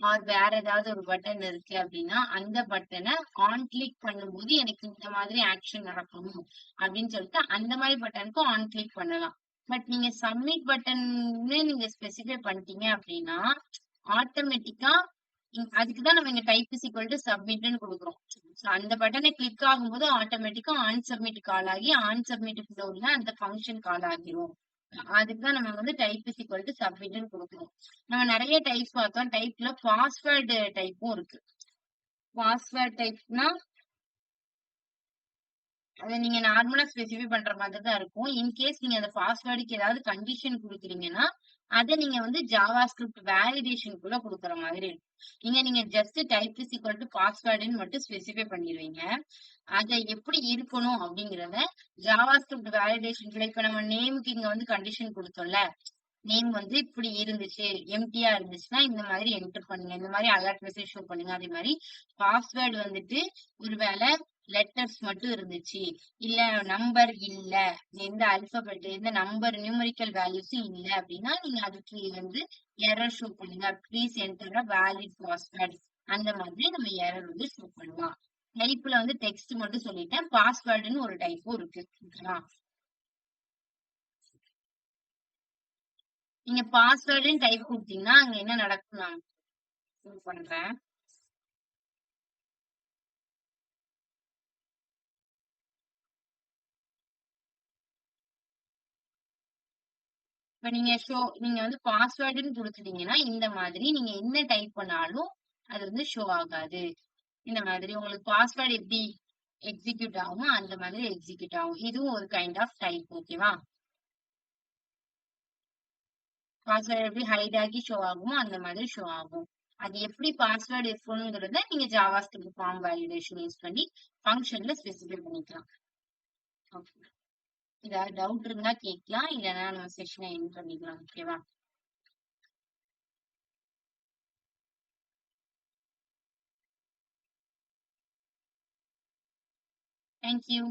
Speaker 1: ஆர் வேற ஏதாவது ஒரு பட்டன் இருக்கு அப்படின்னா அந்த பட்டனை ஆன் கிளிக் பண்ணும்போது எனக்கு இந்த மாதிரி ஆக்ஷன் நடக்கணும் அப்படின்னு சொல்லிட்டு அந்த மாதிரி பட்டனுக்கும் ஆன் கிளிக் பண்ணலாம். பட் நீங்க சப்மிட் பட்டன்னு நீங்க ஸ்பெசிஃபை பண்ணிட்டீங்க அப்படின்னா ஆட்டோமேட்டிக்கா அதுக்குதான் நம்ம இங்க டைப் இஸ் ஈக்குவல் டு சப்மிட்னு கொடுக்குறோம். சோ அந்த பட்டனை கிளிக் ஆகும்போது ஆட்டோமேட்டிக்கா ஆன் சப்மிட் கால் ஆகி ஆன் சப்மிட்டுக்குள்ள உள்ள அந்த ஃபங்க்ஷன் கால் ஆகிரும். அதுக்குதான் நம்ம வந்து டைப் இஸ் ஈக்குவல் டு சப்மிட்னு கொடுக்குறோம். நம்ம நிறைய டைப்ஸ் பார்த்தோம். டைப்ல பாஸ்வேர்டு டைப்பும் இருக்கு. பாஸ்வேர்ட் டைப்னா அத நீங்க நார்மலா ஸ்பெசிஃபை பண்ற மாதிரி தான் இருக்கும். இன்கேஸ் நீங்க அந்த பாஸ்வேர்டுக்கு ஏதாவது கண்டிஷன் குடுக்குறீங்கன்னா, அத நீங்க வந்து ஜாவாஸ்கிரிப்ட் வேலிடேஷனுக்குள்ள குடுக்குற மாதிரி இருக்கும். நீங்க just type is equal to பாஸ்வேர்டுன்னு மட்டும் ஸ்பெசிஃபை பண்ணிருவீங்க. அத எப்படி இருக்கணும் அப்படிங்கிறத ஜாவாஸ்கிரிப்ட் வேலிடேஷன்ல இப்ப நம்ம நேமுக்கு இங்க வந்து கண்டிஷன் குடுத்தோம்ல. நேம் வந்து இப்படி இருந்துச்சு, எம்ப்டியா இருந்துச்சுன்னா இந்த மாதிரி என்டர் பண்ணுங்க. இந்த மாதிரி அலர்ட் மெசேஜ் ஷோ பண்ணுங்க. அதே மாதிரி பாஸ்வேர்டு வந்துட்டு ஒருவேளை லெட்டர்ஸ் மட்டும் இருந்துச்சு, இல்ல நம்பர் இல்ல, எந்த அல்பபெட் எந்த நம்பர் நியூமரிக்கல் வேல்யூஸும் இல்ல அப்படின்னா நீங்க அதுக்கு வந்து எரர் ஷோ பண்ணுங்க. Please enter a valid password. அந்த மாதிரி நம்ம எரர் வந்து ஷோ பண்ணலாம். டைப்ல வந்து டெக்ஸ்ட் மட்டும் சொல்லிட்டேன். பாஸ்வேர்டுன்னு ஒரு டைப்பும் இருக்கு. ஓகேவா? நீங்க பாஸ்வேர்டுன்னு டைப் குடுத்தீங்கன்னா அங்க என்ன நடக்கும் நான் பண்றேன். இப்ப நீங்க வந்து பாஸ்வேர்டுன்னு குடுத்துட்டீங்கன்னா இந்த மாதிரி நீங்க என்ன டைப் பண்ணாலும் அது வந்து ஷோ ஆகாது. இந்த மாதிரி உங்களுக்கு பாஸ்வேர்டு எப்படி எக்ஸிக்யூட் ஆகுமோ அந்த மாதிரி எக்ஸிக்யூட் ஆகும். இதுவும் ஒரு கைண்ட் ஆஃப் டைப். ஓகேவா? பாஸ்வேர்டு எப்படி ஹைட் ஆகி ஷோ ஆகுமோ அந்த மாதிரி ஷோ ஆகும். அது எப்படி பாஸ்வேர்டு இருக்கணுங்கிறத நீங்க ஜாவாஸ்கிரிப்ட் ஃபார்ம் வேலிடேஷன் யூஸ் பண்ணி ஃபங்க்ஷன்ல ஸ்பெசிஃபை பண்ணிக்கலாம். ஓகே. ஏதாவது டவுட் இருந்தா கேட்கலாம். இல்லைன்னா நம்ம செஷனை எண்ட் பண்ணிக்கலாம். ஓகேவா? தேங்க்யூ.